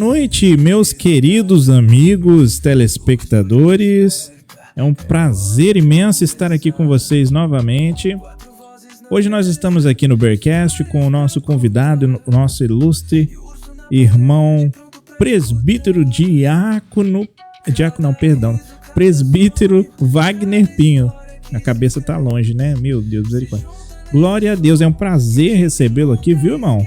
noite, meus queridos amigos telespectadores. É um prazer imenso estar aqui com vocês novamente. Hoje nós estamos aqui no Bearcast com o nosso convidado, o nosso ilustre irmão presbítero presbítero Wagner Pinho. A cabeça tá longe, né? Meu Deus, misericórdia. Glória a Deus, é um prazer recebê-lo aqui, viu, irmão?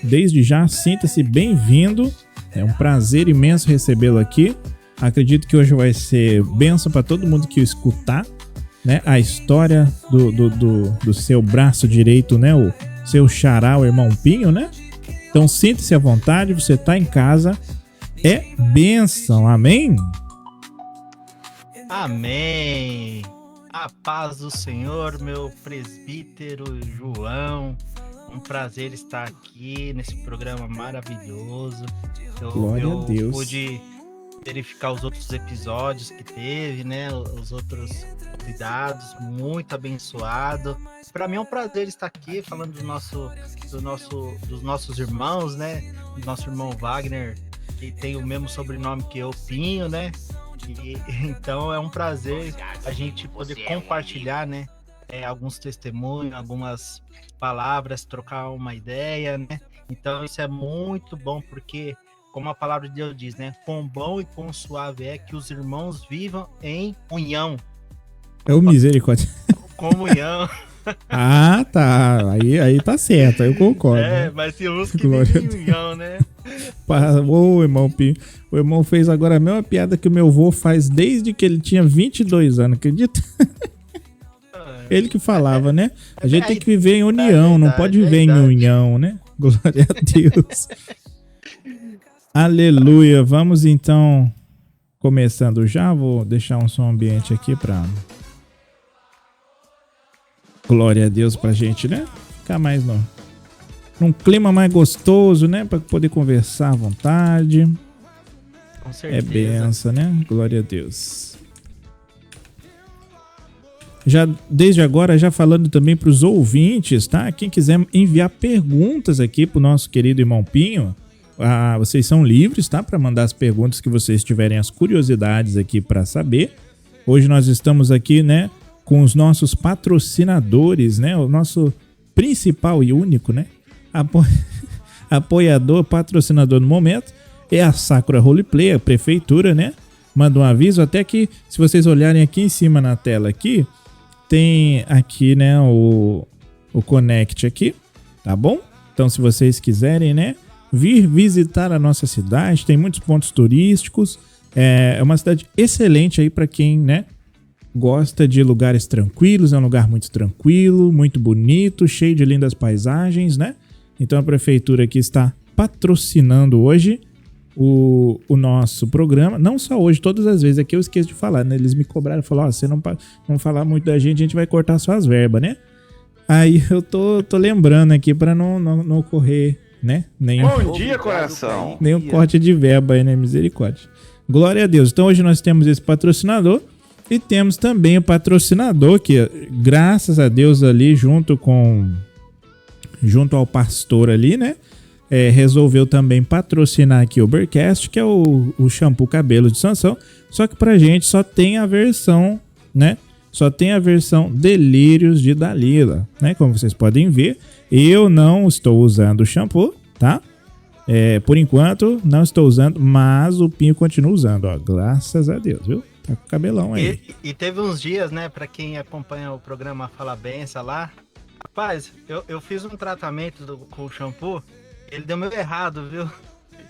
Desde já, sinta-se bem-vindo. É um prazer imenso recebê-lo aqui. Acredito que hoje vai ser bênção para todo mundo que o escutar, né? A história do seu braço direito, né? O seu xará, o irmão Pinho, né? Então sinta-se à vontade, você tá em casa. É bênção, amém? Amém. A paz do Senhor, meu presbítero João. Um prazer estar aqui nesse programa maravilhoso. Glória a Deus. Pude verificar os outros episódios que teve, né? Os outros convidados, muito abençoado. Para mim é um prazer estar aqui falando dos nossos irmãos, né? Do nosso irmão Wagner, que tem o mesmo sobrenome que eu, Pinho, né? Então é um prazer a gente poder compartilhar, né? Alguns testemunhos, algumas palavras, trocar uma ideia, né? Então isso é muito bom, porque como a palavra de Deus diz, né? Quão bom e quão suave é que os irmãos vivam em união. É o misericórdia. Comunhão. Ah, tá. Aí tá certo, aí eu concordo. Né? Mas tem uns que vivem em união, né? Ô, irmão Pinho, o irmão fez agora a mesma piada que o meu avô faz desde que ele tinha 22 anos, acredita? Ele que falava, né? A gente tem que viver em união, não pode viver em união, né? Glória a Deus. Aleluia. Vamos então, começando já. Vou deixar um som ambiente aqui pra... Glória a Deus pra gente, né? Ficar mais num clima mais gostoso, né? Pra poder conversar à vontade. Com certeza. É benção, né? Glória a Deus. Já desde agora, já falando também para os ouvintes, tá? Quem quiser enviar perguntas aqui pro nosso querido irmão Pinho, vocês são livres, tá? Para mandar as perguntas que vocês tiverem, as curiosidades aqui para saber. Hoje nós estamos aqui, né? Com os nossos patrocinadores, né? O nosso principal e único, né? Apoiador, patrocinador no momento é a Sakura Roleplay, a prefeitura, né? Manda um aviso, até que se vocês olharem aqui em cima na tela aqui, tem aqui, né, o Connect aqui, tá bom? Então se vocês quiserem, né, vir visitar a nossa cidade, tem muitos pontos turísticos, é uma cidade excelente aí para quem, né, gosta de lugares tranquilos, é um lugar muito tranquilo, muito bonito, cheio de lindas paisagens, né? Então a prefeitura aqui está patrocinando hoje o nosso programa, não só hoje, todas as vezes, aqui eu esqueço de falar, né? Eles me cobraram, falaram, você não falar muito da gente, a gente vai cortar suas verbas, né? Aí eu tô lembrando aqui para não ocorrer, né? Bom dia, coração! Nenhum corte de verba aí, né? Misericórdia. Glória a Deus. Então hoje nós temos esse patrocinador e temos também o patrocinador que, graças a Deus, ali junto ao pastor ali, né? Resolveu também patrocinar aqui o Bearcast, que é o shampoo cabelo de Sansão. Só que pra gente só tem a versão, né? Só tem a versão Delírios de Dalila, né? Como vocês podem ver, eu não estou usando o shampoo, tá? Por enquanto, não estou usando, mas o Pinho continua usando, ó. Graças a Deus, viu? Tá com o cabelão aí. E teve uns dias, né? Pra quem acompanha o programa Fala Benção lá, rapaz, eu fiz um tratamento com o shampoo. Ele deu meio errado, viu?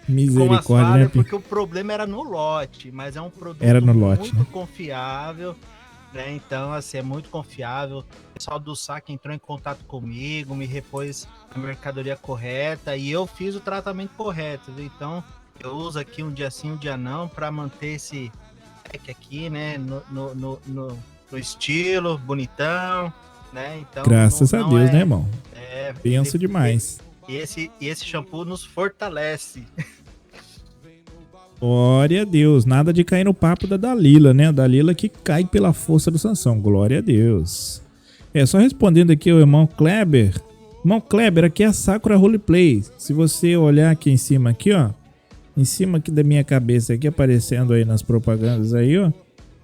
Misericórdia, né, porque o problema era no lote, mas é um produto muito, né, confiável, né? Então, assim, é muito confiável. O pessoal do SAC entrou em contato comigo, me repôs a mercadoria correta e eu fiz o tratamento correto, viu? Então, eu uso aqui um dia sim, um dia não, para manter esse pack aqui, né? No estilo, bonitão, né? Então, graças a Deus, né, irmão? Penso demais. E esse shampoo nos fortalece. Glória a Deus. Nada de cair no papo da Dalila, né? A Dalila que cai pela força do Sansão. Glória a Deus. Só respondendo aqui o irmão Kleber. Irmão Kleber, aqui é a Sakura Roleplay. Se você olhar aqui em cima, aqui, ó, Em cima aqui da minha cabeça, aqui aparecendo aí nas propagandas aí, ó.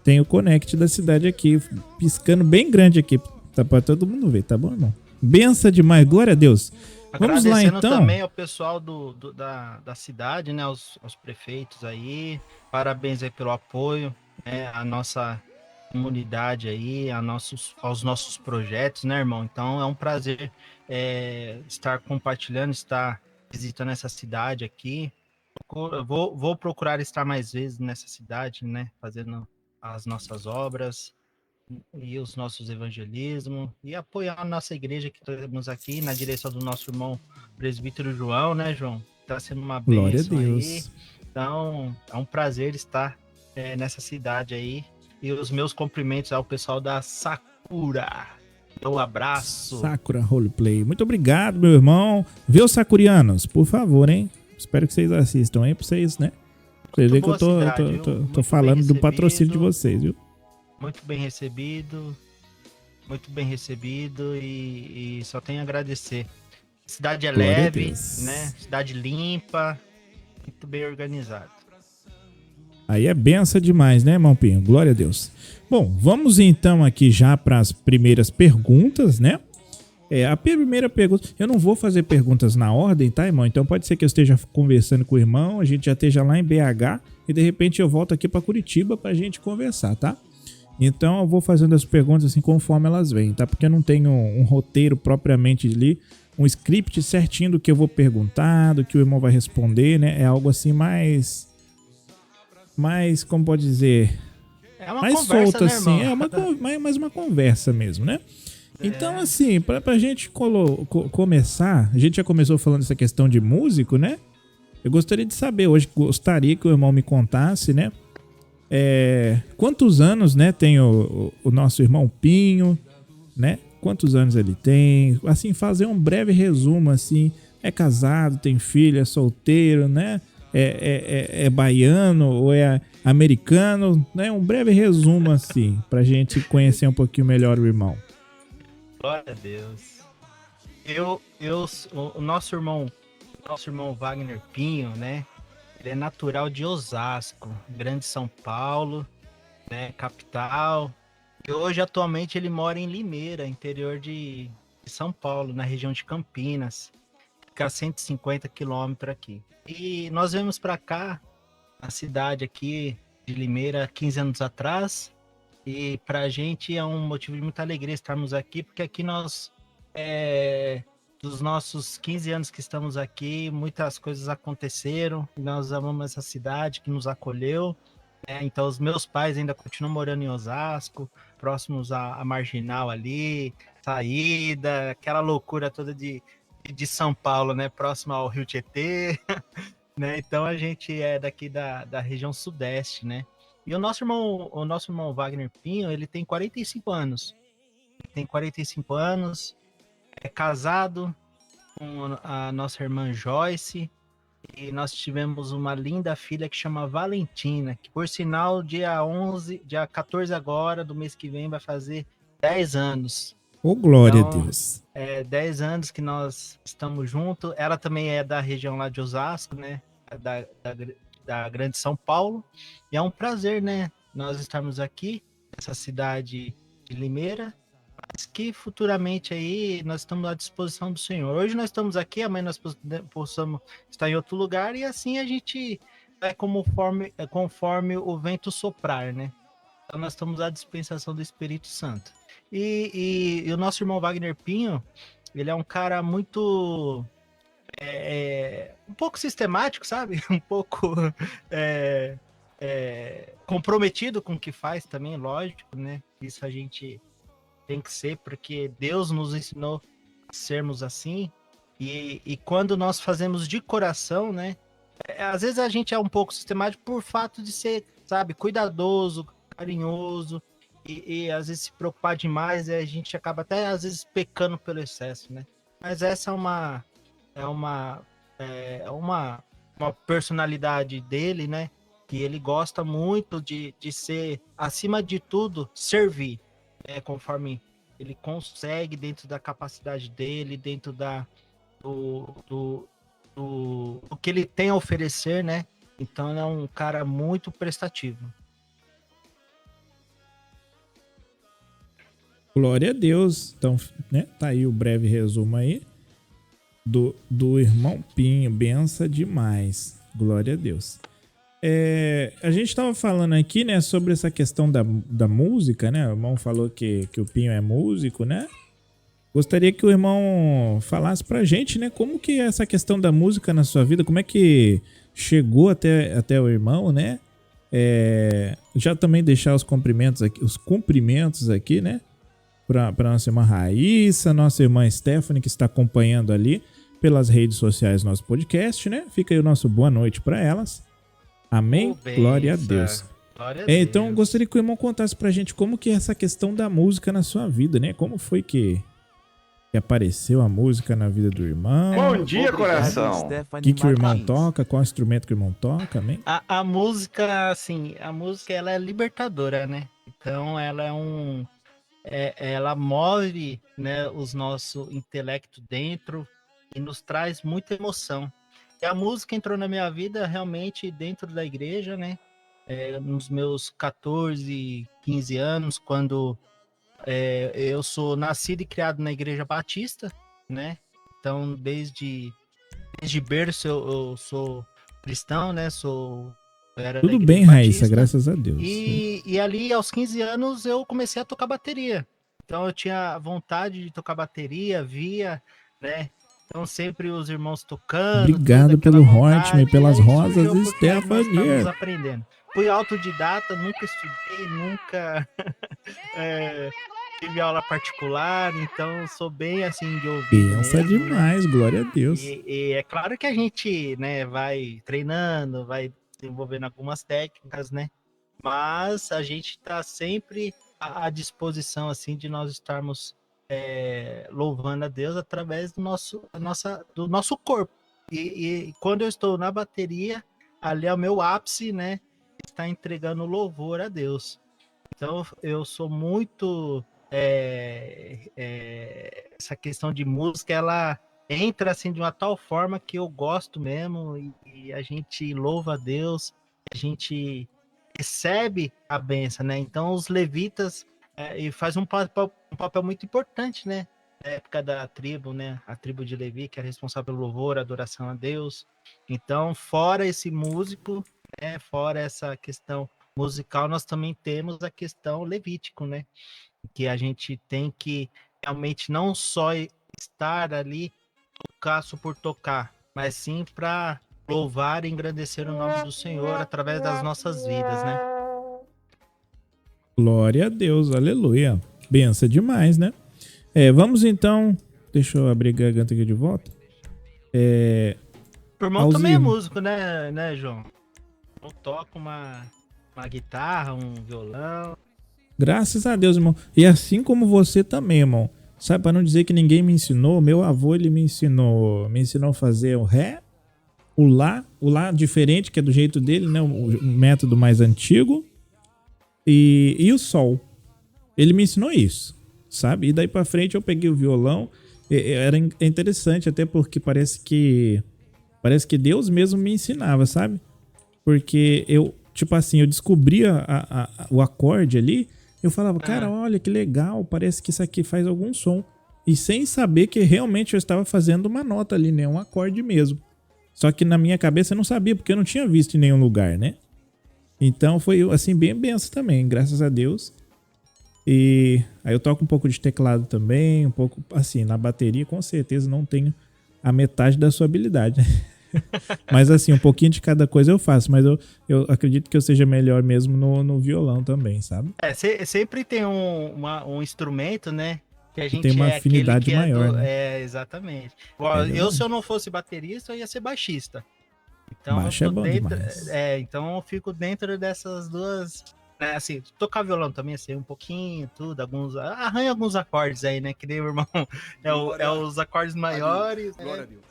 Tem o Connect da cidade aqui, piscando bem grande aqui. Tá pra todo mundo ver, tá bom, irmão? Benção demais, glória a Deus. Vamos lá, então. Também ao pessoal da cidade, né? Aos prefeitos aí. Parabéns aí pelo apoio, né? A nossa comunidade aí, aos nossos projetos, né, irmão? Então é um prazer estar compartilhando, estar visitando essa cidade aqui. Vou procurar estar mais vezes nessa cidade, né? Fazendo as nossas obras e os nossos evangelismos e apoiar a nossa igreja que temos aqui na direção do nosso irmão presbítero João, né, João? Tá sendo uma bênção aí. Então, é um prazer estar nessa cidade aí. E os meus cumprimentos ao pessoal da Sakura. Um abraço. Sakura Roleplay. Muito obrigado, meu irmão. Viu, Sakurianos? Por favor, hein? Espero que vocês assistam aí pra vocês, né? Pra vocês verem que eu tô falando do patrocínio de vocês, viu? Muito bem recebido e só tenho a agradecer. Cidade é leve, né? Cidade limpa, muito bem organizado. Aí é benção demais, né, irmão Pinho? Glória a Deus. Bom, vamos então aqui já para as primeiras perguntas, né? A primeira pergunta, eu não vou fazer perguntas na ordem, tá, irmão? Então pode ser que eu esteja conversando com o irmão, a gente já esteja lá em BH e de repente eu volto aqui para Curitiba pra gente conversar, tá? Então eu vou fazendo as perguntas assim conforme elas vêm, tá? Porque eu não tenho um roteiro propriamente ali, um script certinho do que eu vou perguntar, do que o irmão vai responder, né? É algo assim mais, como pode dizer, mais solto, né, assim, mais uma conversa mesmo, né? Então, assim, pra gente começar, a gente já começou falando essa questão de músico, né? Eu gostaria de saber, hoje gostaria que o irmão me contasse, né? Quantos anos, né, tem o nosso irmão Pinho, né? Quantos anos ele tem? Assim, fazer um breve resumo, assim, é casado, tem filho, é solteiro, né? É baiano ou é americano, né? Um breve resumo, assim, pra gente conhecer um pouquinho melhor o irmão. Glória a Deus. O nosso irmão Wagner Pinho, né? Ele é natural de Osasco, Grande São Paulo, né? Capital. E hoje, atualmente, ele mora em Limeira, interior de São Paulo, na região de Campinas. Fica a 150 quilômetros aqui. E nós viemos para cá, na cidade aqui de Limeira, 15 anos atrás. E para a gente é um motivo de muita alegria estarmos aqui, porque aqui nós, dos nossos 15 anos que estamos aqui, muitas coisas aconteceram. Nós amamos essa cidade que nos acolheu. Então, os meus pais ainda continuam morando em Osasco, próximos à Marginal ali, saída, aquela loucura toda de São Paulo, né? Próximo ao Rio Tietê. Né? Então, a gente é daqui da região sudeste, né? E o nosso irmão Wagner Pinho, ele tem 45 anos. É casado com a nossa irmã Joyce, e nós tivemos uma linda filha que chama Valentina, que por sinal, dia 14 agora, do mês que vem, vai fazer 10 anos. Ô, glória a Deus. 10 anos que nós estamos juntos. Ela também é da região lá de Osasco, né? Da Grande São Paulo, e é um prazer, né, nós estarmos aqui nessa cidade de Limeira, mas que futuramente aí nós estamos à disposição do Senhor. Hoje nós estamos aqui, amanhã nós possamos estar em outro lugar, e assim a gente vai conforme o vento soprar, né? Então nós estamos à dispensação do Espírito Santo. E o nosso irmão Wagner Pinho, ele é um cara muito... um pouco sistemático, sabe? Um pouco comprometido com o que faz também, lógico, né? Isso a gente tem que ser, porque Deus nos ensinou a sermos assim. E quando nós fazemos de coração, né? Às vezes a gente é um pouco sistemático por fato de ser, sabe, cuidadoso, carinhoso, e às vezes se preocupar demais, a gente acaba até às vezes pecando pelo excesso, né? Mas essa é uma personalidade dele, né? Que ele gosta muito de ser, acima de tudo, servir, né? Conforme ele consegue, dentro da capacidade dele, dentro do que ele tem a oferecer, né? Então ele é um cara muito prestativo. Glória a Deus. Então, né, tá aí o breve resumo aí do irmão Pinho. Benção demais. Glória a Deus. A gente estava falando aqui, né, sobre essa questão da música, né? O irmão falou que o Pinho é músico, né? Gostaria que o irmão falasse pra gente, né, como que é essa questão da música na sua vida, como é que chegou até o irmão, né? Já também deixar os cumprimentos aqui, né? Para nossa irmã Raíssa, nossa irmã Stephanie, que está acompanhando ali pelas redes sociais nosso podcast, né? Fica aí o nosso boa noite para elas. Amém? Glória a Deus. Glória a Deus. Então, gostaria que o irmão contasse pra gente como que é essa questão da música na sua vida, né? Como foi que apareceu a música na vida do irmão? Bom dia, coração. O que o irmão toca? Qual instrumento que o irmão toca? Amém? A música, assim, ela é libertadora, né? Então ela ela move, né, os nosso intelecto dentro e nos traz muita emoção. E a música entrou na minha vida realmente dentro da igreja, né? Nos meus 14, 15 anos, quando eu sou nascido e criado na Igreja Batista, né? Então, desde berço eu sou cristão, né? Era tudo bem, Raíssa, graças a Deus. E ali, aos 15 anos, eu comecei a tocar bateria. Então, eu tinha vontade de tocar bateria, né? Então, sempre os irmãos tocando. Obrigado pelo Hortman e pelas rosas, Stephanie. Estamos aprendendo. Fui autodidata, nunca estudei, nunca tive aula particular, então sou bem assim de ouvir. Pensa demais, glória a Deus. E é claro que a gente, né, vai treinando, vai desenvolvendo algumas técnicas, né? Mas a gente está sempre à disposição assim de nós estarmos louvando a Deus através do nosso corpo. E quando eu estou na bateria, ali é o meu ápice, né? Está entregando louvor a Deus. Então eu sou muito essa questão de música, ela entra assim de uma tal forma que eu gosto mesmo, e a gente louva a Deus, a gente recebe a bênção, né? Então os levitas e faz um papel muito importante, né? Na época da tribo, né? A tribo de Levi, que é responsável pelo louvor, adoração a Deus. Então, fora esse músico, né? Fora essa questão musical, nós também temos a questão levítico, né? Que a gente tem que realmente não só estar ali tocar só por tocar, mas sim para louvar e engrandecer o nome do Senhor através das nossas vidas, né? Glória a Deus, aleluia. Benção demais, né? Vamos então, deixa eu abrir a garganta aqui de volta. O irmão também é músico, né, João? Eu toco uma guitarra, um violão. Graças a Deus, irmão. E assim como você também, irmão. Sabe, para não dizer que ninguém me ensinou, meu avô, ele me ensinou a fazer o ré, o lá diferente, que é do jeito dele, né? O método mais antigo. E o sol. Ele me ensinou isso, sabe? E daí pra frente eu peguei o violão. Era interessante, até porque parece que Deus mesmo me ensinava, sabe? Porque eu, tipo assim, eu descobria o acorde ali. Eu falava, cara, olha que legal, parece que isso aqui faz algum som. E sem saber que realmente eu estava fazendo uma nota ali, né? Um acorde mesmo. Só que na minha cabeça eu não sabia, porque eu não tinha visto em nenhum lugar, né? Então foi assim, bem benção também, graças a Deus. E aí eu toco um pouco de teclado também, um pouco assim, na bateria com certeza não tenho a metade da sua habilidade. Mas assim, um pouquinho de cada coisa eu faço, mas eu acredito que eu seja melhor mesmo no violão também, sabe? Sempre tem um instrumento, né? Que a gente tem uma afinidade maior, né? Exatamente. Se eu não fosse baterista, eu ia ser baixista. Então, baixo é bom demais. Então eu fico dentro dessas duas, né? Assim, tocar violão também, assim, um pouquinho, tudo, arranha alguns acordes aí, né? Que nem o irmão, os acordes maiores, Glória a Deus.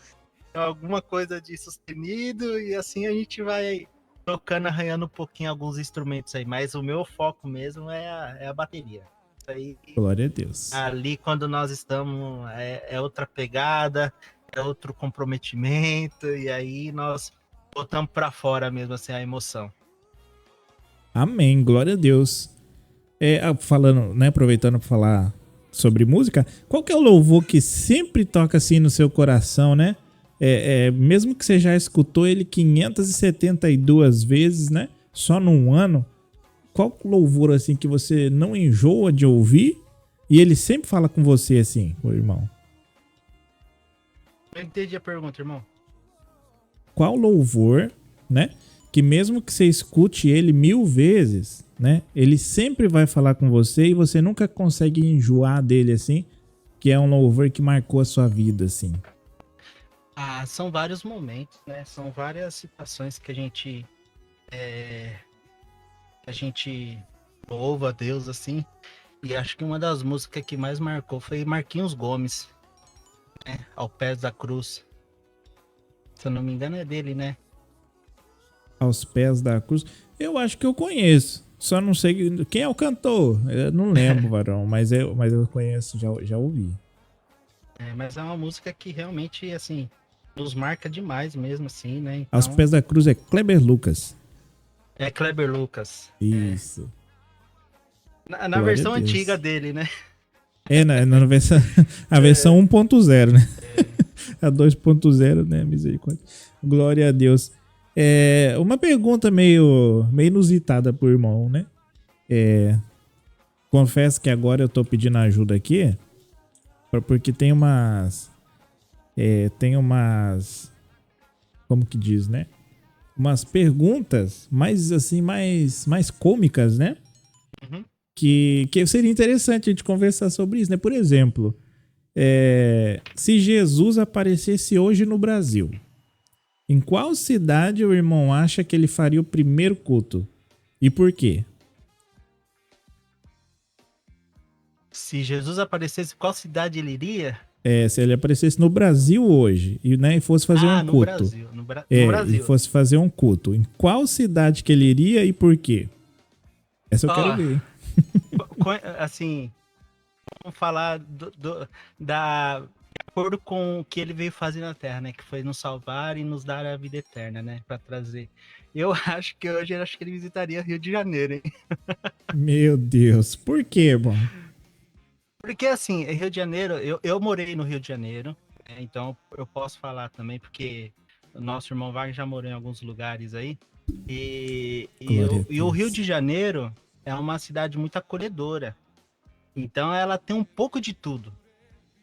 Alguma coisa de sustenido, e assim a gente vai tocando, arranhando um pouquinho alguns instrumentos aí, mas o meu foco mesmo é a bateria. Isso aí, glória a Deus. Ali, quando nós estamos, é outra pegada, é outro comprometimento, e aí nós botamos pra fora mesmo, assim, a emoção. Amém, glória a Deus. Falando, né, aproveitando para falar sobre música, qual que é o louvor que sempre toca assim no seu coração, né? Mesmo que você já escutou ele 572 vezes, né? Só num ano, qual louvor assim que você não enjoa de ouvir e ele sempre fala com você assim, meu irmão? Eu entendi a pergunta, irmão. Qual louvor, né? Que mesmo que você escute ele 1000 vezes, né? Ele sempre vai falar com você e você nunca consegue enjoar dele assim, que é um louvor que marcou a sua vida, assim. São vários momentos, né? São várias situações que a gente louva a Deus, assim. E acho que uma das músicas que mais marcou foi Marquinhos Gomes, né? Ao Pés da Cruz. Se eu não me engano é dele, né? Aos Pés da Cruz. Eu acho que eu conheço. Só não sei quem é o cantor. Eu não lembro, varão, mas eu conheço, já ouvi. Mas é uma música que realmente, assim, nos marca demais mesmo, assim, né? Então, Aos Pés da Cruz é Kleber Lucas. É Kleber Lucas. Isso. Na versão antiga dele, né? Na versão, a versão 1.0, né? A 2.0, né? Misericórdia. Glória a Deus. Uma pergunta meio inusitada pro irmão, né? Confesso que agora eu tô pedindo ajuda aqui, porque tem umas... como que diz, né? Umas perguntas mais assim, mais cômicas, né? Uhum. Que seria interessante a gente conversar sobre isso, né? Por exemplo, se Jesus aparecesse hoje no Brasil, em qual cidade o irmão acha que ele faria o primeiro culto? E por quê? Se Jesus aparecesse, qual cidade ele iria? Se ele aparecesse no Brasil hoje e fosse fazer um culto. Brasil, no Brasil. E fosse fazer um culto. Em qual cidade que ele iria e por quê? Essa eu quero ver. Assim, vamos falar de acordo com o que ele veio fazer na Terra, né? Que foi nos salvar e nos dar a vida eterna, né? Para trazer. Eu acho que hoje ele visitaria Rio de Janeiro, hein? Meu Deus, por quê, irmão? Porque assim, Rio de Janeiro, eu morei no Rio de Janeiro, né? Então eu posso falar também, porque o nosso irmão Wagner já morou em alguns lugares aí. E o Rio de Janeiro é uma cidade muito acolhedora. Então ela tem um pouco de tudo.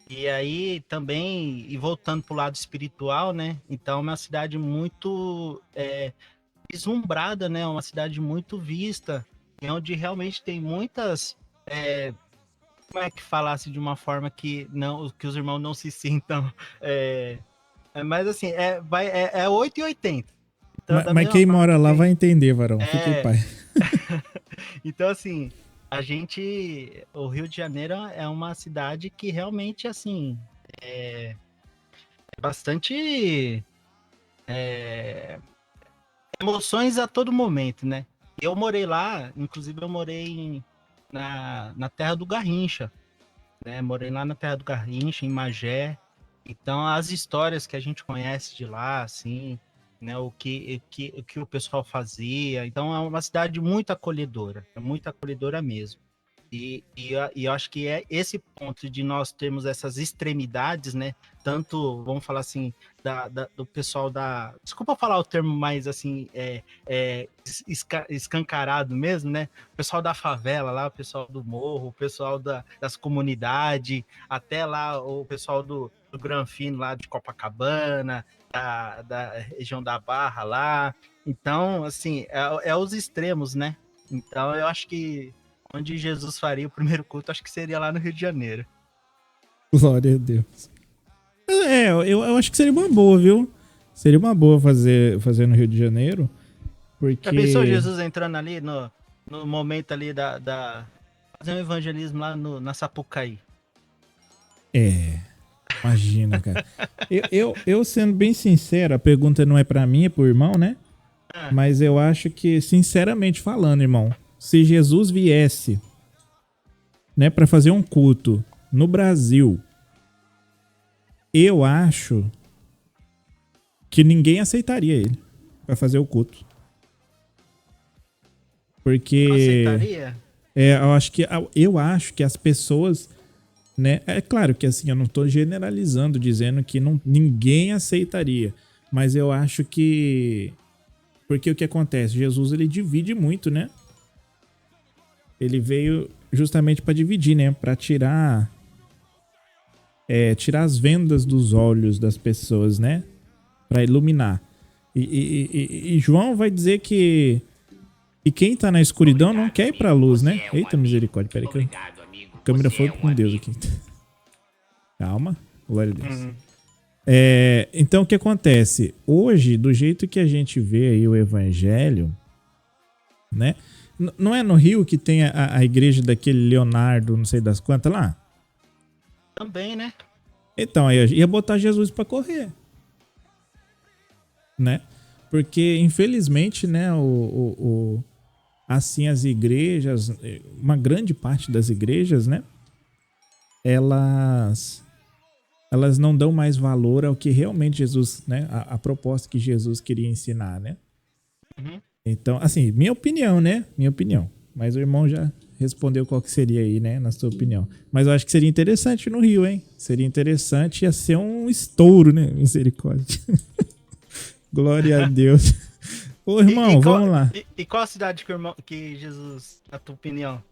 E aí também, e voltando para o lado espiritual, né? Então é uma cidade muito vislumbrada, né? Uma cidade muito vista, onde realmente tem muitas... como é que falasse de uma forma que os irmãos não se sintam... mas assim, é 8 e 80. Então, mas quem mora lá vai entender, varão. Fique em paz. Então, assim, o Rio de Janeiro é uma cidade que realmente, assim, é bastante emoções a todo momento, né? Eu morei lá, inclusive eu morei na terra do Garrincha, né? Morei lá na terra do Garrincha, em Magé. Então, as histórias que a gente conhece de lá, assim, né, o que o pessoal fazia. Então, é uma cidade muito acolhedora mesmo. E eu acho que é esse ponto de nós termos essas extremidades, né? Tanto, vamos falar assim, do pessoal desculpa falar o termo mais assim, escancarado mesmo, né? O pessoal da favela lá, o pessoal do morro, o pessoal das comunidades, até lá o pessoal do Granfino lá de Copacabana, da região da Barra lá. Então, assim, é os extremos, né? Então, eu acho que onde Jesus faria o primeiro culto, acho que seria lá no Rio de Janeiro. Glória a Deus. Eu acho que seria uma boa, viu? Seria uma boa fazer no Rio de Janeiro, porque... Já pensou Jesus entrando ali no momento ali fazer um evangelismo lá na Sapucaí? Imagina, cara. eu sendo bem sincero, a pergunta não é pra mim, é pro irmão, né? Mas eu acho que, sinceramente falando, irmão, se Jesus viesse, né, para fazer um culto no Brasil, eu acho que ninguém aceitaria ele. pra fazer o culto. Porque... Aceitaria? Eu acho que as pessoas, né? É claro que assim, eu não tô generalizando, dizendo que ninguém aceitaria. Mas eu acho que... Porque o que acontece? Jesus, ele divide muito, né? Ele veio justamente para dividir, né? Para tirar as vendas dos olhos das pessoas, né? Para iluminar. E João vai dizer que quem tá na escuridão não quer ir pra luz, né? Eita misericórdia, peraí que a câmera foi com Deus aqui. Calma, glória a Deus. Então o que acontece? Hoje, do jeito que a gente vê aí o evangelho, né? Não é no Rio que tem a igreja daquele Leonardo, não sei das quantas lá? Também, né? Então, aí ia botar Jesus pra correr. Né? Porque, infelizmente, né, assim, as igrejas, uma grande parte das igrejas, né, elas não dão mais valor ao que realmente Jesus, né, a proposta que Jesus queria ensinar, né? Uhum. Então, assim, minha opinião, né? Minha opinião. Mas o irmão já respondeu qual que seria aí, né? Na sua opinião. Mas eu acho que seria interessante no Rio, hein? Seria interessante, ia ser um estouro, né? Misericórdia. Glória a Deus. Ô, irmão, vamos lá. E qual a cidade que Jesus, na tua opinião?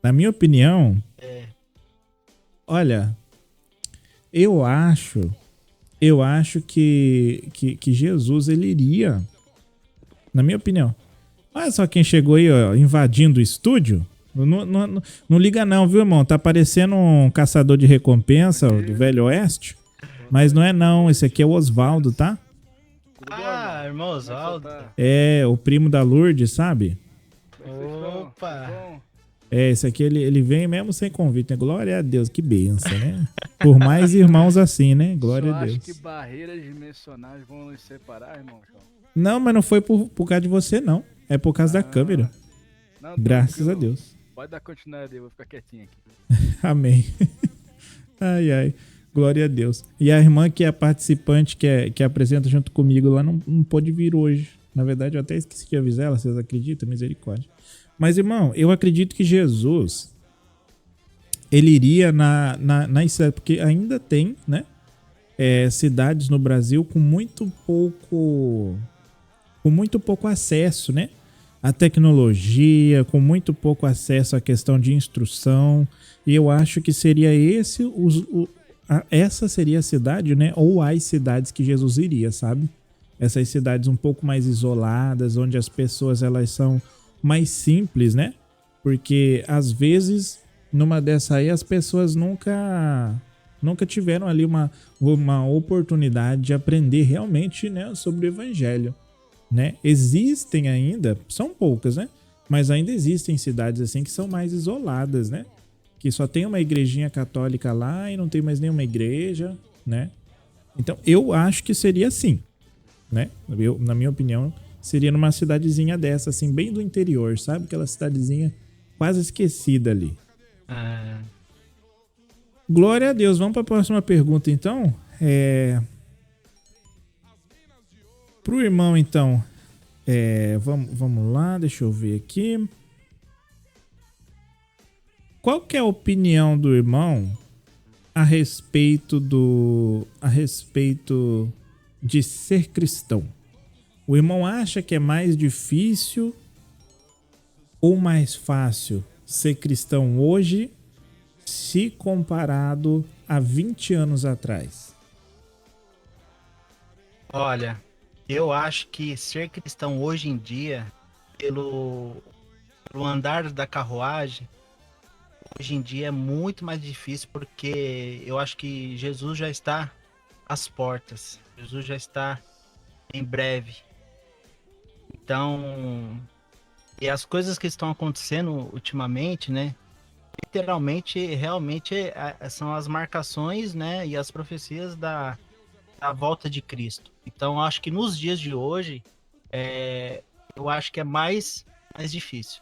Na minha opinião, olha, eu acho que Jesus, ele iria, na minha opinião. Olha só quem chegou aí, ó, invadindo o estúdio. Não liga não, viu, irmão? Tá parecendo um caçador de recompensa do Velho Oeste. Mas não é não, esse aqui é o Osvaldo, tá? Ah, irmão Osvaldo. É, o primo da Lourdes, sabe? Opa! Esse aqui ele vem mesmo sem convite, né? Glória a Deus, que benção, né? Por mais irmãos assim, né? Glória a Deus. Acho que barreiras dimensionais vão nos separar, irmão João? Não, mas não foi por causa de você, não. É por causa da câmera. Não, graças a Deus. Pode dar continuidade, eu vou ficar quietinho aqui. Amém. Ai, ai. Glória a Deus. E a irmã que é participante, que apresenta junto comigo lá, não pôde vir hoje. Na verdade, eu até esqueci de avisar ela, vocês acreditam? Misericórdia. Mas, irmão, eu acredito que Jesus, ele iria na cidade, porque ainda tem, né, cidades no Brasil com muito pouco acesso, né, à tecnologia, com muito pouco acesso à questão de instrução. E eu acho que seria essa seria a cidade, né, ou as cidades que Jesus iria, sabe? Essas cidades um pouco mais isoladas, onde as pessoas elas são mais simples, né? Porque às vezes numa dessa aí as pessoas nunca tiveram ali uma oportunidade de aprender realmente, né, sobre o evangelho, né? Existem ainda, são poucas, né? Mas ainda existem cidades assim que são mais isoladas, né? Que só tem uma igrejinha católica lá e não tem mais nenhuma igreja, né? Então eu acho que seria assim, né? Na minha opinião, seria numa cidadezinha dessa, assim, bem do interior, sabe? Aquela cidadezinha quase esquecida ali. Glória a Deus. Vamos para a próxima pergunta, então. Pro irmão, então. Vamos lá, deixa eu ver aqui. Qual que é a opinião do irmão a respeito de ser cristão? O irmão acha que é mais difícil ou mais fácil ser cristão hoje se comparado a 20 anos atrás? Olha, eu acho que ser cristão hoje em dia, pelo andar da carruagem, hoje em dia é muito mais difícil, porque eu acho que Jesus já está às portas. Jesus já está em breve. Então, e as coisas que estão acontecendo ultimamente, né? Literalmente, realmente são as marcações, né? E as profecias da volta de Cristo. Então, eu acho que nos dias de hoje, eu acho que é mais difícil.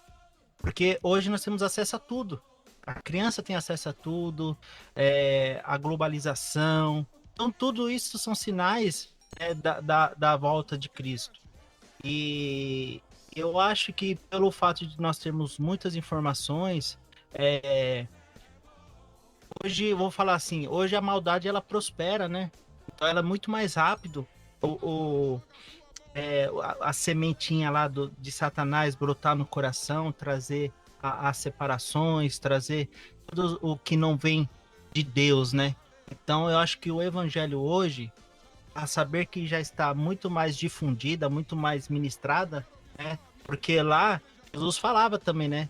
Porque hoje nós temos acesso a tudo. A criança tem acesso a tudo, a globalização. Então, tudo isso são sinais da volta de Cristo. E eu acho que pelo fato de nós termos muitas informações, hoje, eu vou falar assim, hoje a maldade ela prospera, né? Então ela é muito mais rápido. A sementinha lá de Satanás brotar no coração, trazer as separações, trazer tudo o que não vem de Deus, né? Então eu acho que o evangelho hoje, a saber que já está muito mais difundida, muito mais ministrada, né? Porque lá Jesus falava também, né?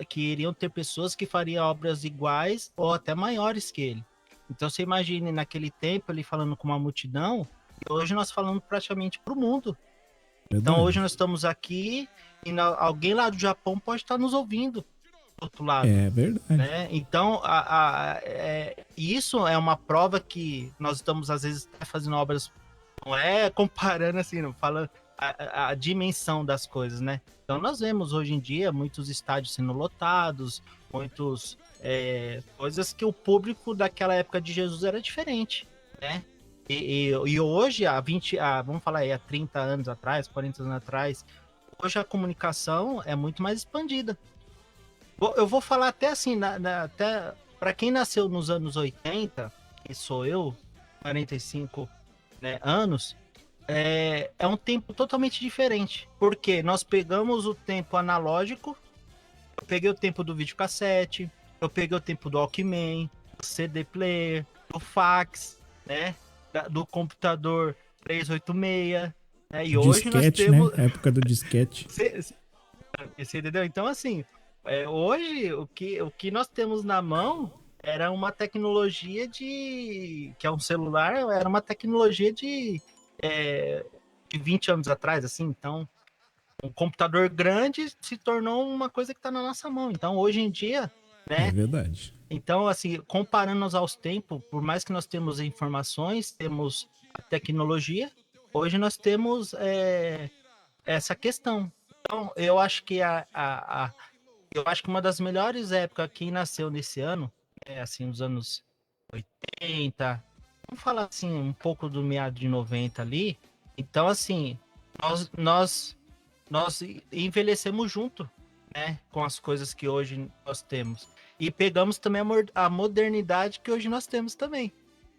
Que iriam ter pessoas que fariam obras iguais ou até maiores que ele. Então você imagine naquele tempo ele falando com uma multidão, e hoje nós falamos praticamente para o mundo. Então hoje nós estamos aqui e alguém lá do Japão pode estar nos ouvindo do outro lado. É verdade. Né? Então isso é uma prova que nós estamos às vezes fazendo obras, não é comparando assim, não fala a dimensão das coisas, né? Então nós vemos hoje em dia muitos estádios sendo lotados, muitos coisas que o público daquela época de Jesus era diferente, né? E hoje, vamos falar aí, há 30 anos atrás, 40 anos atrás, hoje a comunicação é muito mais expandida. Eu vou falar até assim, até para quem nasceu nos anos 80, que sou eu, 45 anos, é um tempo totalmente diferente. Porque nós pegamos o tempo analógico, eu peguei o tempo do videocassete, eu peguei o tempo do Walkman, do CD player, do fax, né? Do computador 386, né? E hoje disquete, nós temos... né? Época do disquete. Você entendeu? Então, assim, hoje o que nós temos na mão era uma tecnologia que é um celular, era uma tecnologia de 20 anos atrás, assim. Então, um computador grande se tornou uma coisa que está na nossa mão. Então, hoje em dia, né? É verdade. Então, assim, comparando-nos aos tempos, por mais que nós temos informações, temos a tecnologia, hoje nós temos essa questão. Então, eu acho que eu acho que uma das melhores épocas, quem nasceu nesse ano, assim, os anos 80, vamos falar assim, um pouco do meado de 90 ali. Então, assim, nós envelhecemos junto, né, com as coisas que hoje nós temos. E pegamos também a modernidade que hoje nós temos também.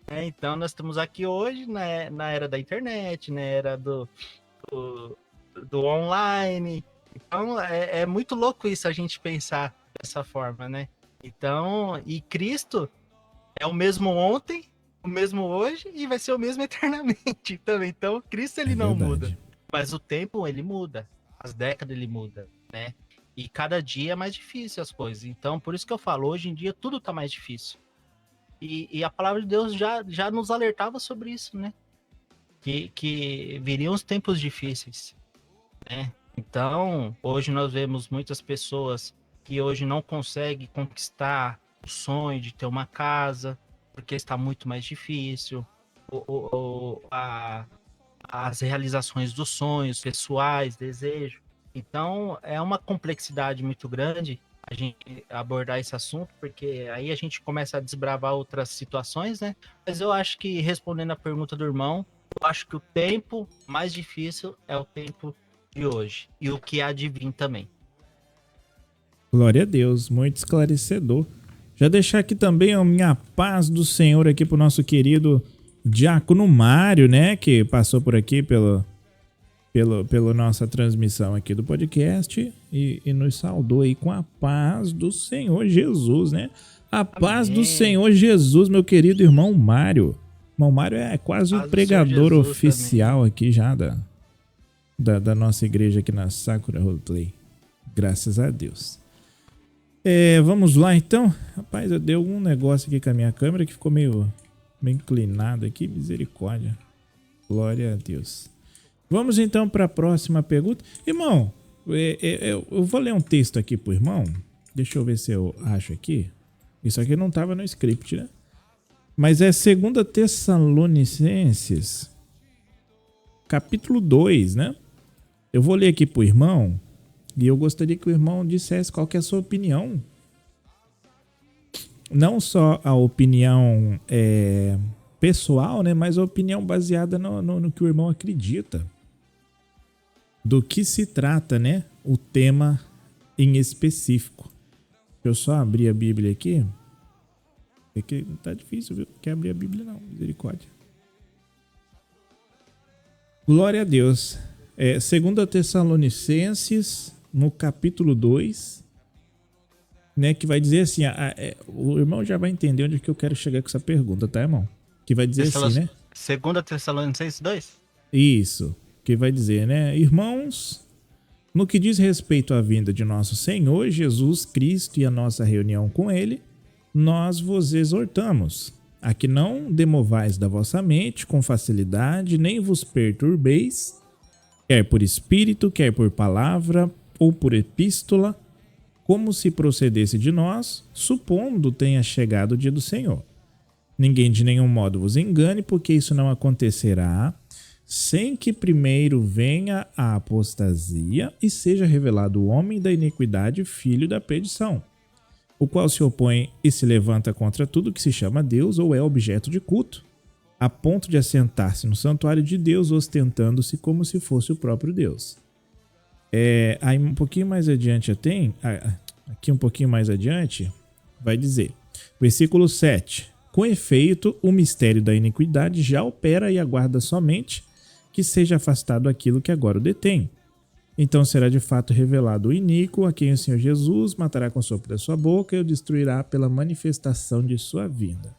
Né? Então, nós estamos aqui hoje na era da internet, na era do online. Então, é muito louco isso, a gente pensar dessa forma, né? Então, e Cristo é o mesmo ontem, o mesmo hoje e vai ser o mesmo eternamente também. Então, Cristo ele não muda, mas o tempo ele muda, as décadas ele muda, né? E cada dia é mais difícil as coisas. Então, por isso que eu falo, hoje em dia tudo tá mais difícil. E a palavra de Deus já nos alertava sobre isso, né? Que viriam os tempos difíceis, né? Então, hoje nós vemos muitas pessoas que hoje não conseguem conquistar o sonho de ter uma casa, porque está muito mais difícil. As realizações dos sonhos pessoais, desejos. Então, é uma complexidade muito grande a gente abordar esse assunto, porque aí a gente começa a desbravar outras situações, né? Mas eu acho que, respondendo a pergunta do irmão, eu acho que o tempo mais difícil é o tempo de hoje. E o que há de vir também. Glória a Deus, muito esclarecedor. Já deixar aqui também a minha paz do Senhor aqui pro nosso querido Diácono Mário, né? Que passou por aqui pela nossa transmissão aqui do podcast e nos saudou aí com a paz do Senhor Jesus, né? A paz do Senhor Jesus, meu querido irmão Mário. Irmão Mário é quase o pregador oficial também aqui já da nossa igreja aqui na Sakura Roleplay. Graças a Deus. Vamos lá então. Rapaz, eu dei algum negócio aqui com a minha câmera que ficou meio inclinado aqui. Misericórdia. Glória a Deus. Vamos então para a próxima pergunta. Irmão, eu vou ler um texto aqui pro irmão. Deixa eu ver se eu acho aqui. Isso aqui não estava no script, né? Mas é 2 Tessalonicenses, capítulo 2, né? Eu vou ler aqui pro irmão e eu gostaria que o irmão dissesse qual que é a sua opinião. Não só a opinião pessoal, né? Mas a opinião baseada no que o irmão acredita. do que se trata, né? O tema em específico. Deixa eu só abrir a Bíblia aqui. É que tá difícil, viu? Não quer abrir a Bíblia não, misericórdia. Glória a Deus. 2 Tessalonicenses, no capítulo 2, né, que vai dizer assim, o irmão já vai entender onde que eu quero chegar com essa pergunta, tá, irmão? Que vai dizer assim, né? 2 Tessalonicenses 2? Isso, que vai dizer, né? Irmãos, no que diz respeito à vinda de nosso Senhor Jesus Cristo e a nossa reunião com Ele, nós vos exortamos a que não demovais da vossa mente com facilidade, nem vos perturbeis, quer por espírito, quer por palavra ou por epístola, como se procedesse de nós, supondo tenha chegado o dia do Senhor. Ninguém de nenhum modo vos engane, porque isso não acontecerá sem que primeiro venha a apostasia e seja revelado o homem da iniquidade, filho da perdição, o qual se opõe e se levanta contra tudo que se chama Deus ou é objeto de culto, a ponto de assentar-se no santuário de Deus, ostentando-se como se fosse o próprio Deus. Aí um pouquinho mais adiante aqui um pouquinho mais adiante, vai dizer, versículo 7, com efeito, o mistério da iniquidade já opera e aguarda somente que seja afastado aquilo que agora o detém. Então será de fato revelado o iníquo, a quem o Senhor Jesus matará com o sopro da sua boca e o destruirá pela manifestação de sua vinda.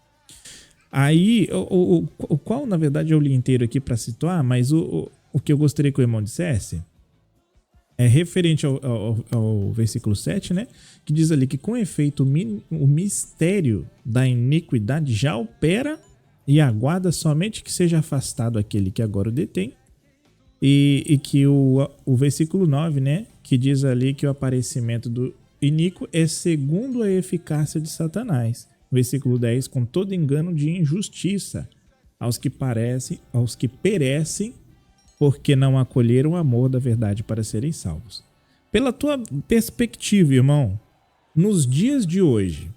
Aí, o qual na verdade eu li inteiro aqui para situar, mas o que eu gostaria que o irmão dissesse é referente ao versículo 7, né? Que diz ali que com efeito o mistério da iniquidade já opera e aguarda somente que seja afastado aquele que agora o detém. E que o versículo 9, né? Que diz ali que o aparecimento do iníquo é segundo a eficácia de Satanás. Versículo 10, com todo engano de injustiça aos que perecem, porque não acolheram o amor da verdade para serem salvos. Pela tua perspectiva, irmão, nos dias de hoje,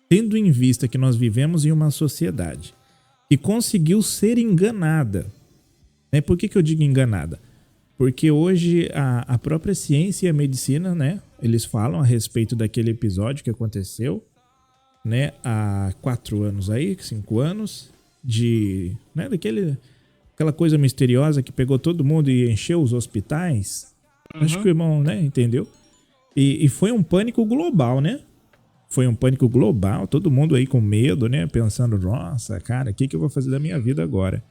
tendo em vista que nós vivemos em uma sociedade que conseguiu ser enganada, né? Por que eu digo enganada? Porque hoje a própria ciência e a medicina, né, eles falam a respeito daquele episódio que aconteceu, né, há 4 anos aí, 5 anos, né, aquela coisa misteriosa que pegou todo mundo e encheu os hospitais. Uhum. Acho que o irmão, né, entendeu? E foi um pânico global, né? Foi um pânico global, todo mundo aí com medo, né, pensando, nossa, cara, o que eu vou fazer da minha vida agora?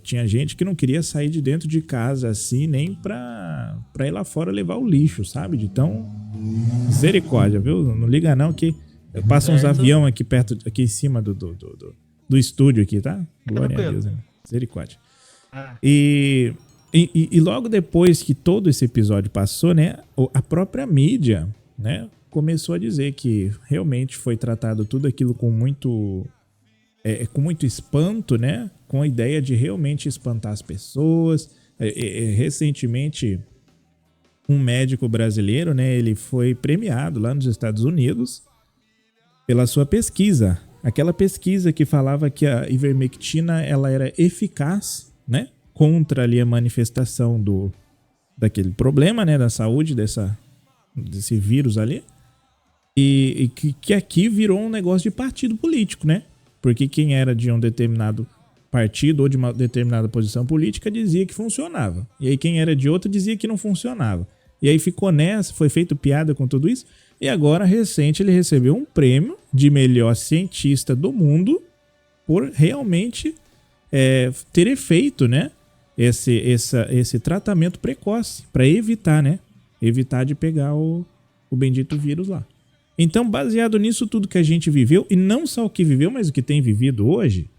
Tinha gente que não queria sair de dentro de casa assim, nem pra ir lá fora levar o lixo, sabe? De tão misericórdia, viu? Não liga não que passa uns avião aqui perto, aqui em cima do estúdio aqui, tá? Glória a Deus, né? Misericórdia. E logo depois que todo esse episódio passou, né, a própria mídia, né, começou a dizer que realmente foi tratado tudo aquilo com muito espanto, né? Com a ideia de realmente espantar as pessoas. Recentemente, um médico brasileiro, né? Ele foi premiado lá nos Estados Unidos pela sua pesquisa. Aquela pesquisa que falava que a ivermectina ela era eficaz, né? Contra ali a manifestação daquele problema, né? Da saúde desse vírus ali. E que aqui virou um negócio de partido político, né? Porque quem era de um determinado partido ou de uma determinada posição política dizia que funcionava. E aí quem era de outro dizia que não funcionava. E aí ficou nessa, foi feito piada com tudo isso. E agora, recente, ele recebeu um prêmio de melhor cientista do mundo por realmente ter feito, né, esse tratamento precoce para evitar, né? Evitar de pegar o bendito vírus lá. Então, baseado nisso tudo que a gente viveu, e não só o que viveu, mas o que tem vivido hoje,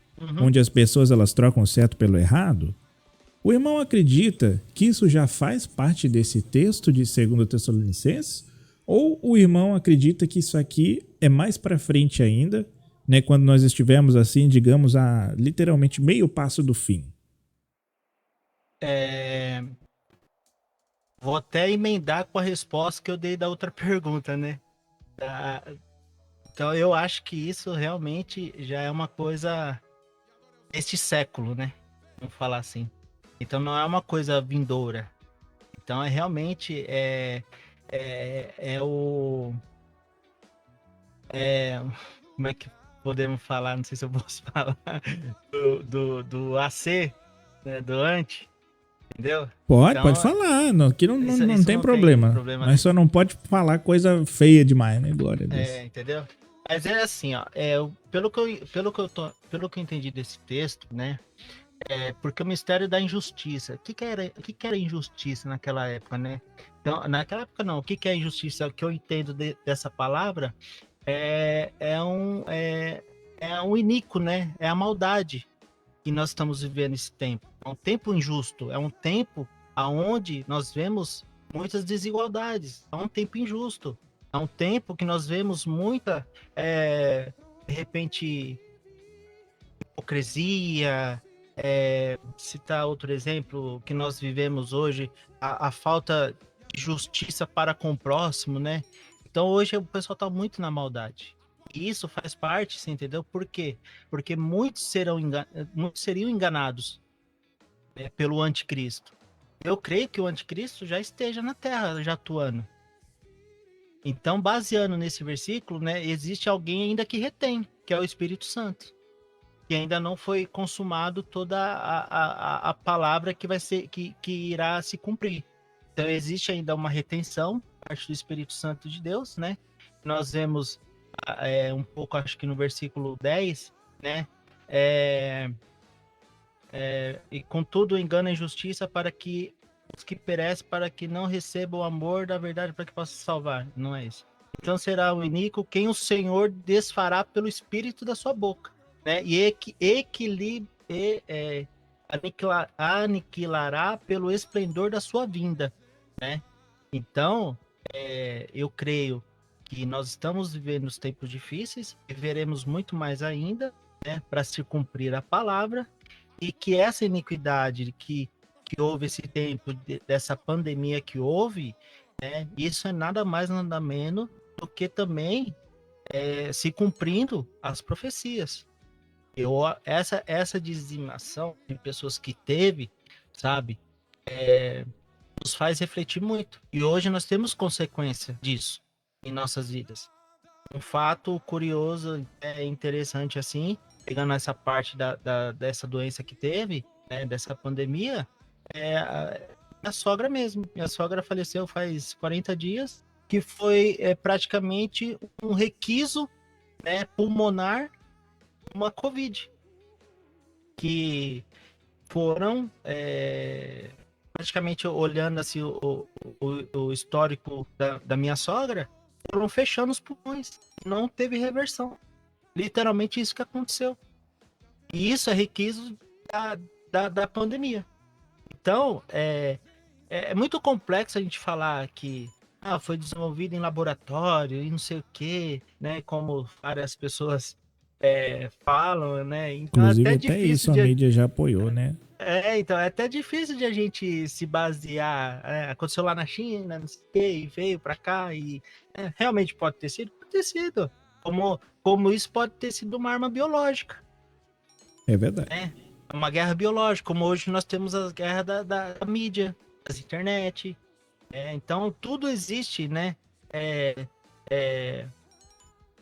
onde as pessoas elas trocam o certo pelo errado, o irmão acredita que isso já faz parte desse texto de 2 Tessalonicenses? Ou o irmão acredita que isso aqui é mais para frente ainda, né, quando nós estivermos assim, digamos, a literalmente meio passo do fim? Vou até emendar com a resposta que eu dei da outra pergunta, né? Então eu acho que isso realmente já é uma coisa deste século, né? Vamos falar assim. Então não é uma coisa vindoura. Então é realmente o como é que podemos falar? Não sei se eu posso falar do AC, né, do anti, entendeu? Pode Então falar. Não, aqui não isso tem não tem problema. problema, Mas né? só não pode falar coisa feia demais, né? Glória a Deus. Entendeu? Mas é assim, ó, pelo que eu entendi desse texto, né? Porque o mistério da injustiça. O que era injustiça naquela época, né? Então, naquela época não. O que é injustiça? O que eu entendo dessa palavra é um iníquo, né? É a maldade que nós estamos vivendo esse tempo. É um tempo injusto. É um tempo aonde nós vemos muitas desigualdades. É um tempo injusto. É um tempo que nós vemos muita, de repente, hipocrisia. Citar outro exemplo que nós vivemos hoje, a falta de justiça para com o próximo, né? Então hoje o pessoal está muito na maldade. E isso faz parte, você entendeu? Por quê? Porque muitos seriam enganados, né, pelo anticristo. Eu creio que o anticristo já esteja na Terra, já atuando. Então, baseando nesse versículo, né, existe alguém ainda que retém, que é o Espírito Santo, que ainda não foi consumado toda a palavra que vai ser que irá se cumprir. Então existe ainda uma retenção parte do Espírito Santo de Deus, né? Nós vemos um pouco, acho que no versículo 10, né? E contudo engano e injustiça para que os que perecem, para que não recebam o amor da verdade, para que possam se salvar. Não é isso. Então será o iníquo quem o Senhor desfará pelo Espírito da sua boca, né? E aniquilará pelo esplendor da sua vinda, né? Então, eu creio que nós estamos vivendo os tempos difíceis e veremos muito mais ainda, né, para se cumprir a palavra, e que essa iniquidade que houve esse tempo dessa pandemia que houve, né, isso é nada mais nada menos do que também se cumprindo as profecias. Essa dizimação de pessoas que teve, sabe, nos faz refletir muito. E hoje nós temos consequência disso em nossas vidas. Um fato curioso, interessante assim, pegando essa parte dessa doença que teve, né, dessa pandemia, minha sogra mesmo. Minha sogra faleceu faz 40 dias, que foi praticamente um requiso, né, pulmonar, uma Covid, que foram praticamente olhando assim o histórico da minha sogra, foram fechando os pulmões, não teve reversão. Literalmente isso que aconteceu. E isso é requisito da pandemia. Então, é muito complexo a gente falar que foi desenvolvido em laboratório e não sei o que, né? Como várias pessoas falam, né? Então é Inclusive, até até isso difícil a de. mídia já apoiou, né? Então é até difícil de a gente se basear. Aconteceu lá na China, não sei o que, e veio para cá, e realmente pode ter sido? Pode ter sido. Como isso pode ter sido uma arma biológica. É verdade. Né? Uma guerra biológica, como hoje nós temos a guerra da mídia, das internet. Então tudo existe, né?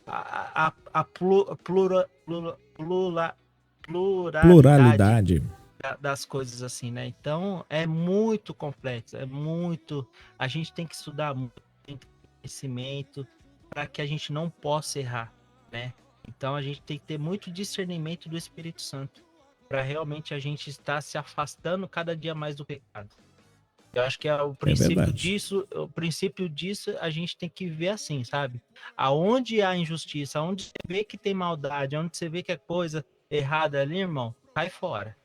A pluralidade Pluralidade. das coisas assim, né? Então é muito complexo, a gente tem que estudar muito, tem que ter conhecimento para que a gente não possa errar, né? Então a gente tem que ter muito discernimento do Espírito Santo para realmente a gente estar se afastando cada dia mais do pecado. Eu acho que o princípio disso a gente tem que ver assim, sabe? Aonde há injustiça, aonde você vê que tem maldade, aonde você vê que é coisa errada ali, irmão, cai fora.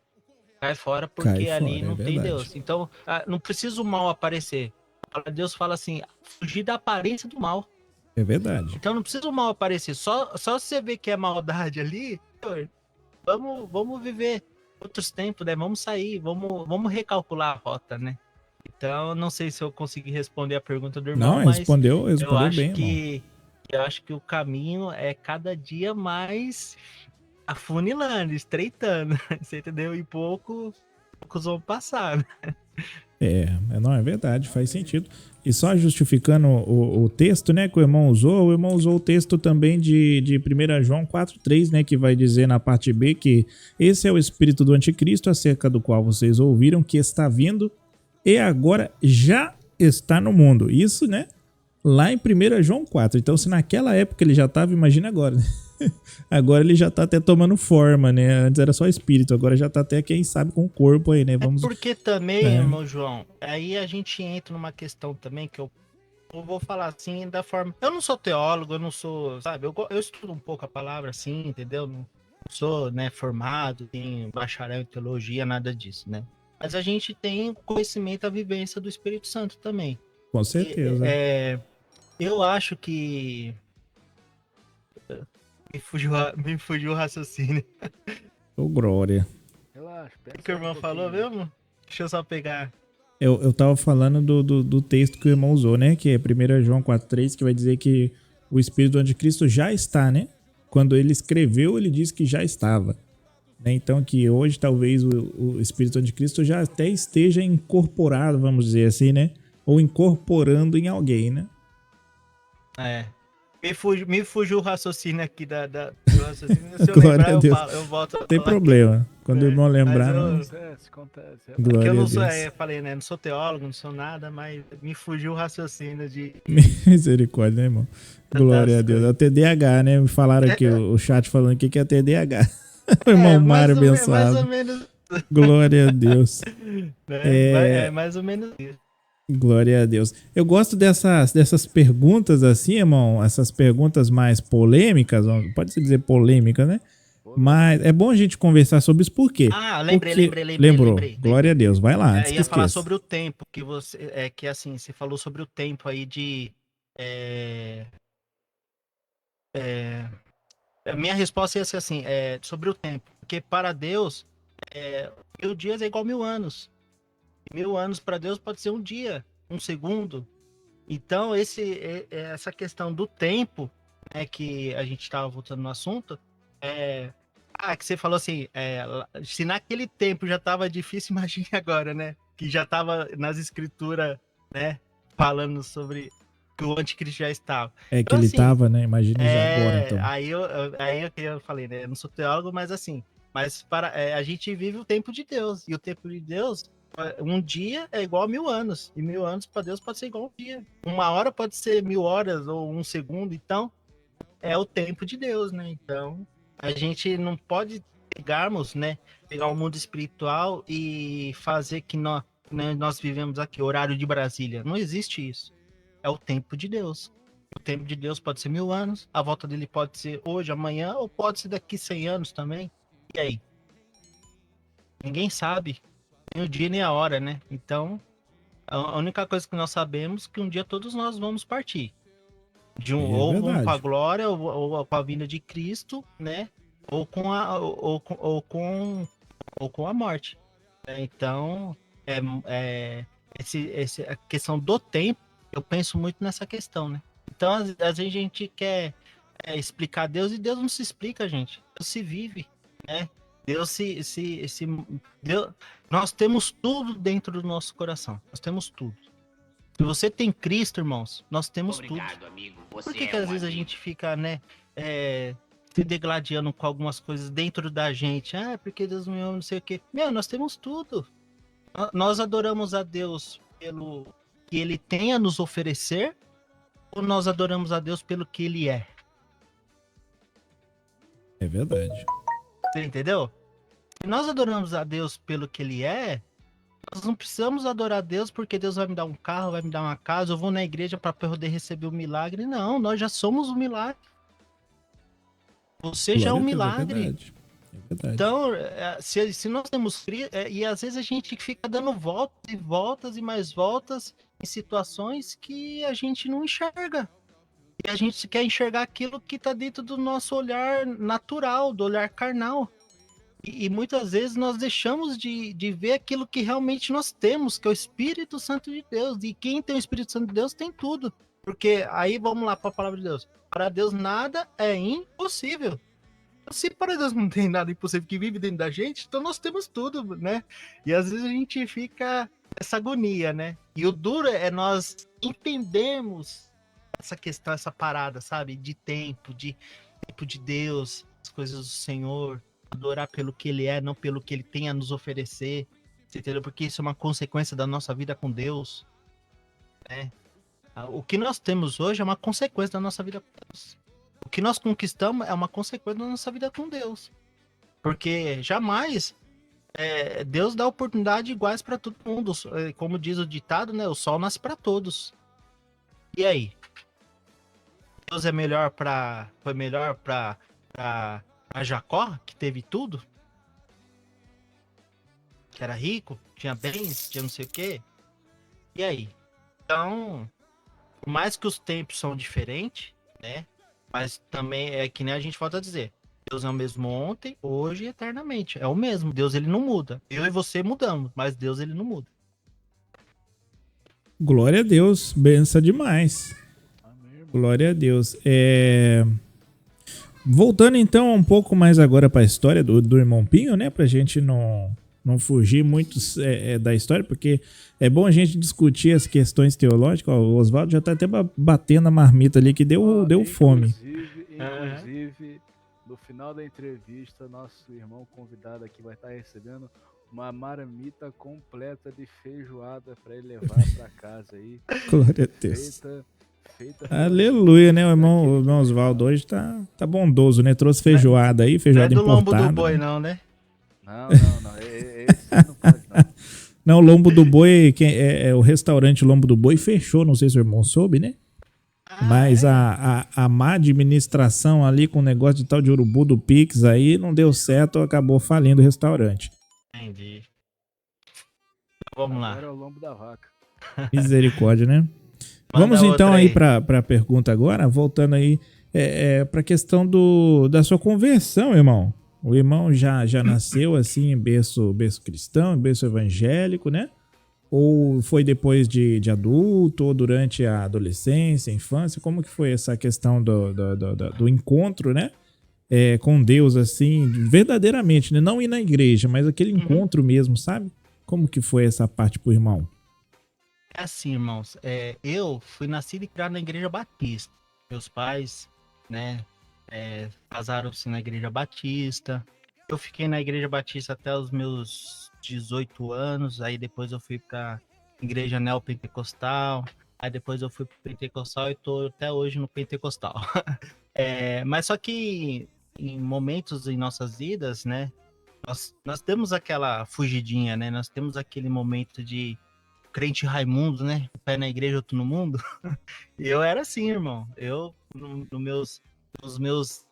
Cai fora porque ali não tem Deus. Então, não precisa o mal aparecer. Deus fala assim, fugir da aparência do mal. É verdade. Então não precisa o mal aparecer. Só você ver que é maldade ali, vamos viver outros tempos, né? Vamos sair, vamos recalcular a rota, né? Então, não sei se eu consegui responder a pergunta do irmão, Não, mas respondeu eu acho bem, que eu acho que o caminho é cada dia mais afunilando, estreitando, você entendeu? E pouco poucos vão passar, né? Não, é verdade, faz sentido. E só justificando o texto, né, que o irmão usou o texto também de 1 João 4,3, né, que vai dizer na parte B que esse é o espírito do anticristo, acerca do qual vocês ouviram que está vindo e agora já está no mundo. Isso, né, lá em 1 João 4. Então, se naquela época ele já estava, imagina agora, né? Agora ele já tá até tomando forma, né? Antes era só espírito, agora já tá até, quem sabe, com o corpo aí, né? Vamos... porque também, irmão João, aí a gente entra numa questão também que eu vou falar assim da forma... Eu não sou teólogo, eu não sou, sabe? Eu estudo um pouco a palavra assim, entendeu? Não sou, né, formado, tenho bacharel em teologia, nada disso, né? Mas a gente tem conhecimento, a vivência do Espírito Santo também. Com certeza. Eu acho que... Me fugiu o raciocínio. Ô, glória. Relaxa, O que o irmão falou mesmo? Deixa eu só pegar. Eu tava falando do texto que o irmão usou, né? Que é 1 João 4,3, que vai dizer que o espírito do anticristo já está, né? Quando ele escreveu, ele disse que já estava. Né? Então, que hoje talvez o espírito do anticristo já até esteja incorporado, vamos dizer assim, né? Ou incorporando em alguém, né? Me fugiu o raciocínio aqui do raciocínio. Se eu Glória lembrar, a Deus. eu volto. Não tem problema. Quando o irmão lembrar. Acontece. Porque eu não sou, falei, né? Não sou teólogo, não sou nada, mas me fugiu o raciocínio de. Misericórdia, né, irmão? Glória a Deus. É o TDAH, né? Me falaram aqui, o chat falando aqui que é TDAH. O irmão Mário abençoado. Mais ou menos. Glória a Deus. É mais ou menos isso. Glória a Deus. Eu gosto dessas perguntas assim, irmão, essas perguntas mais polêmicas, pode-se dizer polêmicas, né? Mas é bom a gente conversar sobre isso, por quê? Lembrei. Lembrou. Glória a Deus, vai lá. Antes ia falar sobre o tempo, que assim, você falou sobre o tempo aí de... A minha resposta ia ser assim, sobre o tempo, porque para Deus, 1000 dias é igual 1000 anos. 1000 anos para Deus pode ser um dia, um segundo. Então, essa questão do tempo, né, que a gente estava voltando no assunto, que você falou assim, se naquele tempo já estava difícil, imagine agora, né? Que já estava nas escrituras, né, falando sobre que o anticristo já estava. Então, ele estava, né? Imagine já agora, então. Aí eu falei, né? Eu não sou teólogo, mas assim, a gente vive o tempo de Deus, e o tempo de Deus, um dia é igual a 1000 anos. E 1000 anos para Deus pode ser igual a um dia. Uma hora pode ser 1000 horas ou um segundo. Então, é o tempo de Deus, né? Então, a gente não pode pegar o mundo espiritual e fazer que nós vivemos aqui, horário de Brasília. Não existe isso. É o tempo de Deus. O tempo de Deus pode ser 1000 anos. A volta dele pode ser hoje, amanhã, ou pode ser daqui 100 anos também. E aí? Ninguém sabe. Nem o dia nem a hora, né? Então, a única coisa que nós sabemos é que um dia todos nós vamos partir. Ou vamos para a glória, ou com a vinda de Cristo, né? Ou com a morte. Então, a questão do tempo, eu penso muito nessa questão, né? Então, às vezes a gente quer explicar Deus, e Deus não se explica, gente. Deus se vive, né? Deus nós temos tudo dentro do nosso coração. Nós temos tudo. Se você tem Cristo, irmãos, nós temos tudo. Amigo. Por que às vezes a gente fica, né, se degladiando com algumas coisas dentro da gente? Porque Deus me ama, não sei o quê. Nós temos tudo. Nós adoramos a Deus pelo que Ele tem a nos oferecer, ou nós adoramos a Deus pelo que Ele é? É verdade. Você entendeu? Se nós adoramos a Deus pelo que Ele é, nós não precisamos adorar a Deus porque Deus vai me dar um carro, vai me dar uma casa, eu vou na igreja para poder receber o milagre. Não, nós já somos o milagre. Você já é um milagre. É verdade. Então, se nós temos e às vezes a gente fica dando voltas e voltas e mais voltas em situações que a gente não enxerga. E a gente quer enxergar aquilo que está dentro do nosso olhar natural, do olhar carnal. E muitas vezes nós deixamos de ver aquilo que realmente nós temos, que é o Espírito Santo de Deus. E quem tem o Espírito Santo de Deus tem tudo. Porque aí vamos lá para a palavra de Deus. Para Deus nada é impossível. Se para Deus não tem nada impossível que vive dentro da gente, então nós temos tudo, né? E às vezes a gente fica nessa agonia, né? E o duro é nós entendermos essa questão, essa parada, sabe? De tempo de Deus, as coisas do Senhor, adorar pelo que Ele é, não pelo que Ele tem a nos oferecer, você entendeu? Porque isso é uma consequência da nossa vida com Deus, né? O que nós temos hoje é uma consequência da nossa vida com Deus. O que nós conquistamos é uma consequência da nossa vida com Deus. Porque jamais Deus dá oportunidade iguais para todo mundo. Como diz o ditado, né? O sol nasce para todos. E aí? Deus é melhor foi melhor para Jacó, que teve tudo? Que era rico, tinha bens, tinha não sei o quê. E aí? Então, por mais que os tempos são diferentes, né? Mas também é que nem a gente volta a dizer. Deus é o mesmo ontem, hoje e eternamente. É o mesmo. Deus, ele não muda. Eu e você mudamos, mas Deus, ele não muda. Glória a Deus. Benção demais. Amém, Glória a Deus. Voltando então um pouco mais agora para a história do irmão Pinho, né? Pra gente não fugir muito da história, porque é bom a gente discutir as questões teológicas. Ó, o Oswaldo já tá até batendo a marmita ali que deu fome. Inclusive, no final da entrevista, nosso irmão convidado aqui vai estar recebendo uma marmita completa de feijoada para ele levar para casa aí. Glória a Deus. Feita Aleluia, né? O irmão Oswaldo hoje tá bondoso, né? Trouxe feijoada aí, feijoada importada. Não é do lombo do boi, não, né? Não. Esse não pode, não. Não, o Lombo do Boi, o restaurante Lombo do Boi fechou, não sei se o irmão soube, né? Mas a má administração ali com o negócio de tal de urubu do Pix aí não deu certo, acabou falindo o restaurante. Entendi. Vamos lá. Agora é o lombo da vaca. Misericórdia, né? Vamos então aí para a pergunta agora, voltando aí para a questão da sua conversão, irmão. O irmão já nasceu assim em berço cristão, em berço evangélico, né? Ou foi depois de adulto, ou durante a adolescência, infância? Como que foi essa questão do encontro, né? Com Deus, assim, verdadeiramente, né? Não ir na igreja, mas aquele encontro mesmo, sabe? Como que foi essa parte pro irmão? É assim, irmãos. Eu fui nascido e criado na Igreja Batista. Meus pais, né? Casaram-se na Igreja Batista. Eu fiquei na Igreja Batista até os meus 18 anos. Aí depois eu fui para Igreja Neopentecostal. Aí depois eu fui pro Pentecostal e tô até hoje no Pentecostal. Mas só que em momentos em nossas vidas, né? Nós temos aquela fugidinha, né? Nós temos aquele momento de crente Raimundo, né? Pé na igreja, outro no mundo. E eu era assim, irmão. Eu, nos meus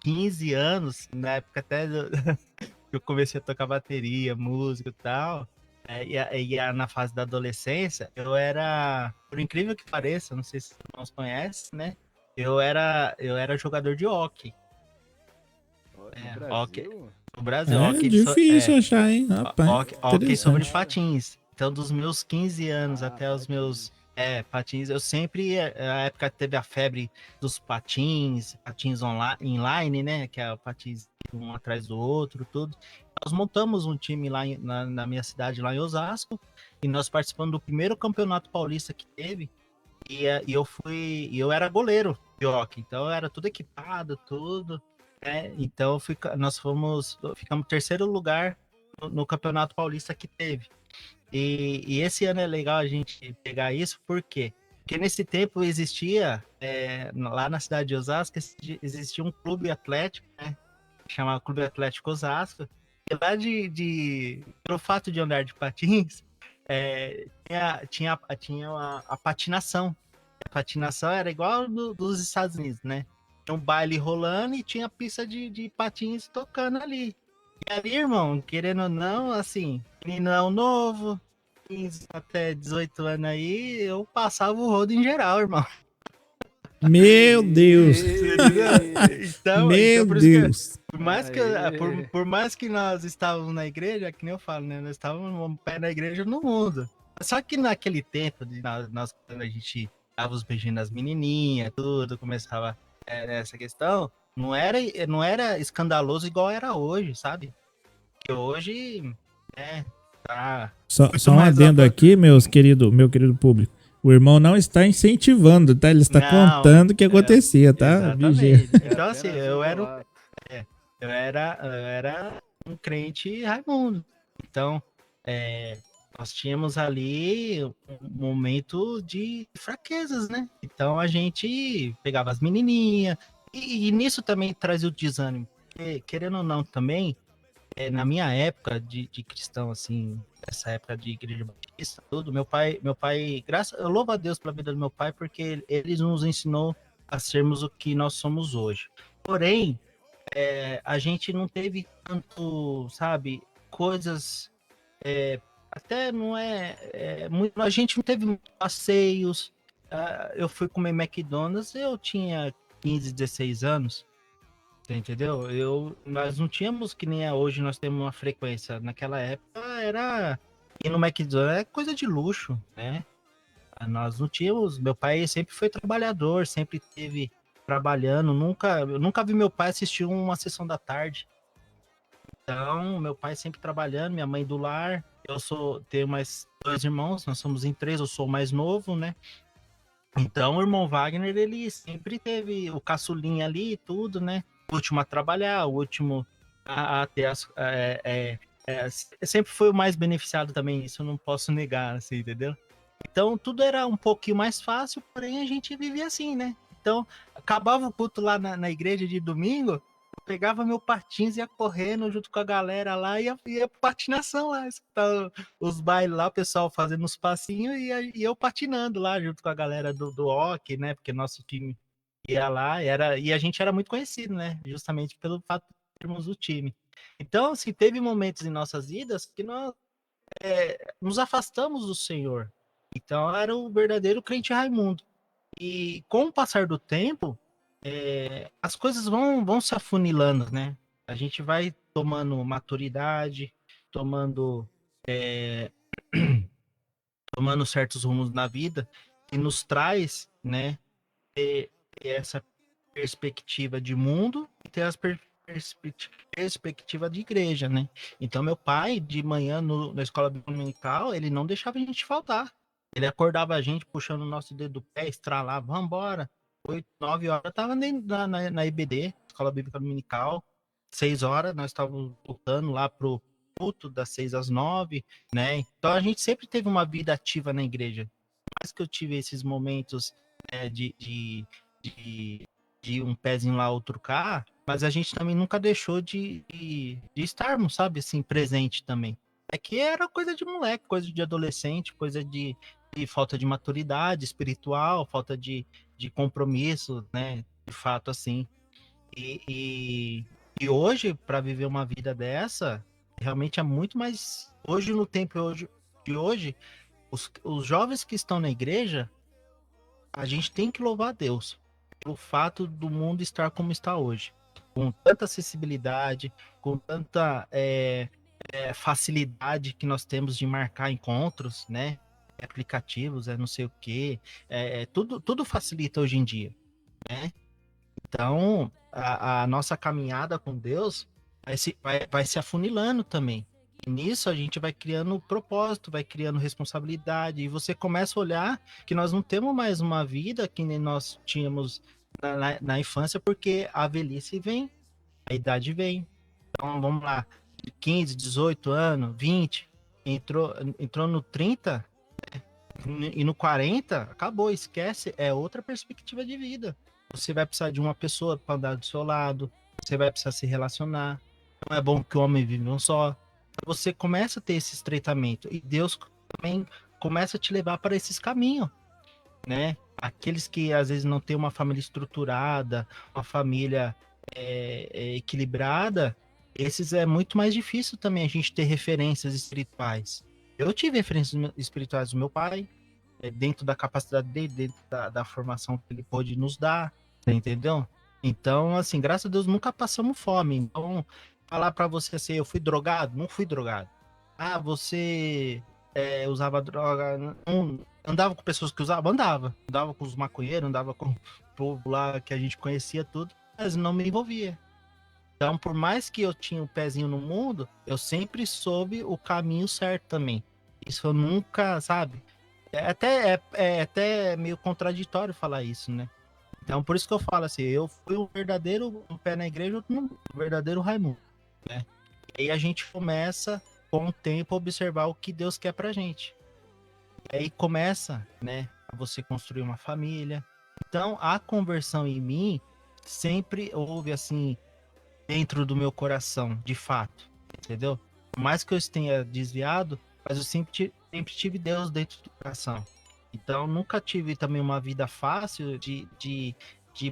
15 anos, na época até que eu comecei a tocar bateria, música e tal, na fase da adolescência, eu era, por incrível que pareça, não sei se os irmãos conhecem, né? Eu era jogador de hóquei. No Brasil, hóquei. Difícil achar, hein? Rapaz, hóquei sobre patins. Então, dos meus 15 anos até os meus patins, eu sempre, na época teve a febre dos patins inline, né, que é o patins um atrás do outro, tudo. Nós montamos um time lá na minha cidade, lá em Osasco, e nós participamos do primeiro campeonato paulista que teve, e eu era goleiro de hóquei, então era tudo equipado, tudo, então nós ficamos terceiro lugar no campeonato paulista que teve. E esse ano é legal a gente pegar isso, por quê? Porque nesse tempo existia, lá na cidade de Osasco, existia um clube atlético, né? Chamado Clube Atlético Osasco. E lá pelo fato de andar de patins, tinha a patinação. A patinação era igual dos Estados Unidos, né? Tinha um baile rolando e tinha pista de patins tocando ali. E ali, irmão, querendo ou não, assim, meninão novo, 15 até 18 anos aí, eu passava o rodo em geral, irmão. Meu Deus! Então, Meu Deus! Por mais que nós estávamos na igreja, que nem eu falo, né? Nós estávamos um pé na igreja no mundo. Só que naquele tempo, quando a gente dava os beijinhos nas menininhas, tudo, começava nessa questão, não era escandaloso igual era hoje, sabe? Que hoje, né, tá Só muito um mais adendo aqui, meu querido público. O irmão não está incentivando, tá? Ele está Não, contando o que acontecia, tá? Vigia. exatamente. É Então, assim, apenas eu um era, relato. eu era um crente Raimundo. Então, nós tínhamos ali um momento de fraquezas, né? Então, a gente pegava as menininhas. E nisso também traz o desânimo. Porque, querendo ou não, também, na minha época de cristão, assim, essa época de igreja batista, tudo, meu pai, eu louvo a Deus pela vida do meu pai, porque ele nos ensinou a sermos o que nós somos hoje. Porém, a gente não teve tanto, sabe, coisas, até não muito, a gente não teve muitos passeios. Eu fui comer McDonald's, eu tinha 15, 16 anos. Você entendeu? Nós não tínhamos que nem é hoje, nós temos uma frequência. Naquela época era ir no McDonald's é coisa de luxo, né? Nós não tínhamos. Meu pai sempre foi trabalhador, sempre teve trabalhando. Eu nunca vi meu pai assistir uma sessão da tarde. Então, meu pai sempre trabalhando, minha mãe do lar. Tenho mais 2 irmãos, nós somos em 3, eu sou o mais novo, né? Então, o irmão Wagner, ele sempre teve o caçulinha ali e tudo, né? O último a trabalhar, o último a ter sempre foi o mais beneficiado também, isso eu não posso negar, assim, entendeu? Então, tudo era um pouquinho mais fácil, porém a gente vivia assim, né? Então, acabava o culto lá na igreja de domingo, eu pegava meu patins, ia correndo junto com a galera lá, ia patinação lá, escutava os bailes lá, o pessoal fazendo os passinhos e eu patinando lá junto com a galera do hockey, né? Porque nosso time ia lá e a gente era muito conhecido, né? Justamente pelo fato de termos o time. Então, assim, teve momentos em nossas vidas que nós nos afastamos do Senhor. Então, era o verdadeiro crente Raimundo. E com o passar do tempo, as coisas vão se afunilando, né? A gente vai tomando maturidade, tomando, é, tomando certos rumos na vida e nos traz, né, ter essa perspectiva de mundo e ter as perspectiva de igreja, né? Então, meu pai, de manhã na escola dominical, ele não deixava a gente faltar. Ele acordava a gente puxando o nosso dedo do pé, estralava, vamos embora. 8, 9 horas, tava na IBD, Escola Bíblica Dominical. 6 horas, nós estávamos voltando lá pro culto das 6 às 9, né? Então, a gente sempre teve uma vida ativa na igreja. Mais que eu tive esses momentos de, de um pezinho lá, outro cá, mas a gente também nunca deixou de estarmos, sabe, assim, presente também. É que era coisa de moleque, coisa de adolescente, coisa de falta de maturidade espiritual, falta de compromisso, né, de fato, assim. E, e, e hoje, para viver uma vida dessa, realmente é muito mais... Hoje, no tempo de hoje, os jovens que estão na igreja, a gente tem que louvar a Deus pelo fato do mundo estar como está hoje, com tanta acessibilidade, com tanta facilidade que nós temos de marcar encontros, né? Aplicativos, não sei o quê, tudo facilita hoje em dia, né? Então, a nossa caminhada com Deus vai se afunilando também. E nisso a gente vai criando propósito, vai criando responsabilidade, e você começa a olhar que nós não temos mais uma vida que nem nós tínhamos na infância, porque a velhice vem, a idade vem. Então, vamos lá, 15, 18 anos, 20, entrou no 30 e no 40, acabou, esquece, é outra perspectiva de vida. Você vai precisar de uma pessoa para andar do seu lado, você vai precisar se relacionar. Não é bom que o homem viva um só. Você começa a ter esse estreitamento e Deus também começa a te levar para esses caminhos, né? Aqueles que às vezes não têm uma família estruturada, uma família equilibrada, esses é muito mais difícil também a gente ter referências espirituais. Eu tive referências espirituais do meu pai, dentro da capacidade dele, dentro da formação que ele pôde nos dar, entendeu? Então, assim, graças a Deus nunca passamos fome. Então, falar para você assim, eu fui drogado? Não fui drogado. Ah, você usava droga? Não, andava com pessoas que usavam? Andava com os maconheiros, andava com o povo lá que a gente conhecia tudo, mas não me envolvia. Então, por mais que eu tinha um pezinho no mundo, eu sempre soube o caminho certo também. Isso eu nunca, sabe? É até meio contraditório falar isso, né? Então, por isso que eu falo assim, eu fui um pé na igreja, outro um verdadeiro Raimundo, né? E aí a gente começa, com o tempo, a observar o que Deus quer pra gente. E aí começa, né, a você construir uma família. Então, a conversão em mim sempre houve, assim, dentro do meu coração, de fato, entendeu? Por mais que eu tenha desviado, mas eu sempre tive Deus dentro do coração. Então, nunca tive também uma vida fácil de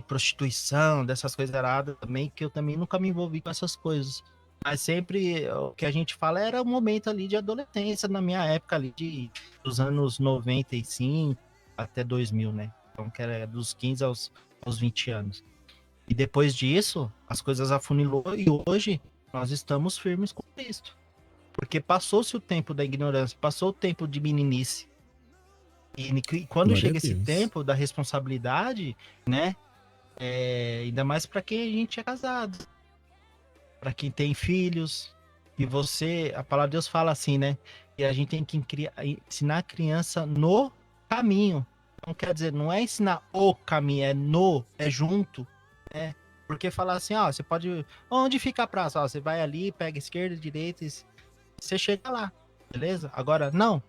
prostituição, dessas coisas erradas também, que eu também nunca me envolvi com essas coisas. Mas sempre o que a gente fala era um momento ali de adolescência, na minha época ali, dos anos 95 até 2000, né? Então, que era dos 15 aos 20 anos. E depois disso, as coisas afunilou e hoje nós estamos firmes com Cristo. Porque passou-se o tempo da ignorância, passou o tempo de meninice. E quando Glória chega a esse Deus. tempo da responsabilidade, né? Ainda mais para quem a gente é casado, para quem tem filhos. E a palavra de Deus fala assim, né? E a gente tem que ensinar a criança no caminho. Não quer dizer, não é ensinar o caminho, é junto, né? Porque falar assim, ó, você pode. Onde fica a praça? Ó, você vai ali, pega esquerda, direita, e você chega lá, beleza? Agora, não.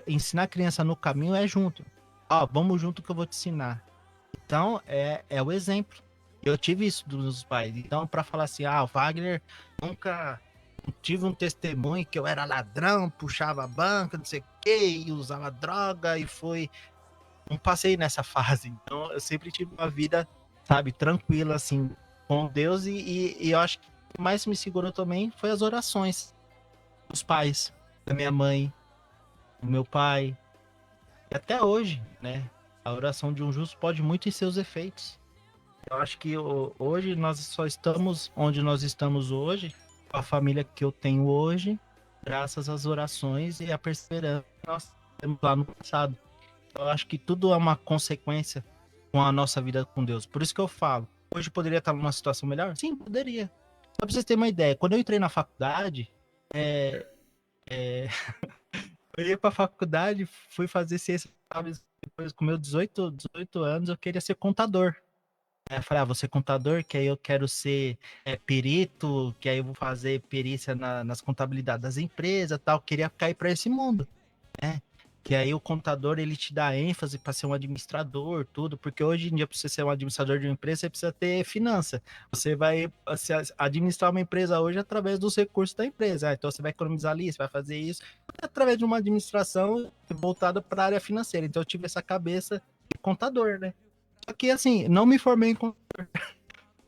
Ensinar a criança no caminho é junto. Ó, vamos junto que eu vou te ensinar. Então, é o exemplo. Eu tive isso dos pais. Então, para falar assim, o Wagner nunca tive um testemunho que eu era ladrão, puxava a banca, não sei o quê, e usava droga, e foi. Não passei nessa fase. Então, eu sempre tive uma vida, sabe, tranquila, assim, com Deus. E eu acho que o que mais me segurou também foi as orações dos pais, da minha mãe, do meu pai. E até hoje, né? A oração de um justo pode muito em seus efeitos. Eu acho que hoje nós só estamos onde nós estamos hoje, com a família que eu tenho hoje, graças às orações e à perseverança que nós temos lá no passado. Eu acho que tudo é uma consequência com a nossa vida com Deus. Por isso que eu falo, hoje poderia estar numa situação melhor? Sim, poderia. Só pra vocês terem uma ideia, quando eu entrei na faculdade, eu ia pra faculdade, fui fazer ciência, depois com meus 18 anos, eu queria ser contador. Aí eu falei, vou ser contador, que aí eu quero ser perito, que aí eu vou fazer perícia nas contabilidades das empresas, tal. Queria cair para esse mundo, né? Que aí o contador, ele te dá ênfase para ser um administrador, tudo, porque hoje em dia, para você ser um administrador de uma empresa, você precisa ter finança. Você vai administrar uma empresa hoje através dos recursos da empresa. Então você vai economizar ali, você vai fazer isso através de uma administração voltada para a área financeira. Então eu tive essa cabeça de contador, né? Só que, assim, não me formei em contador.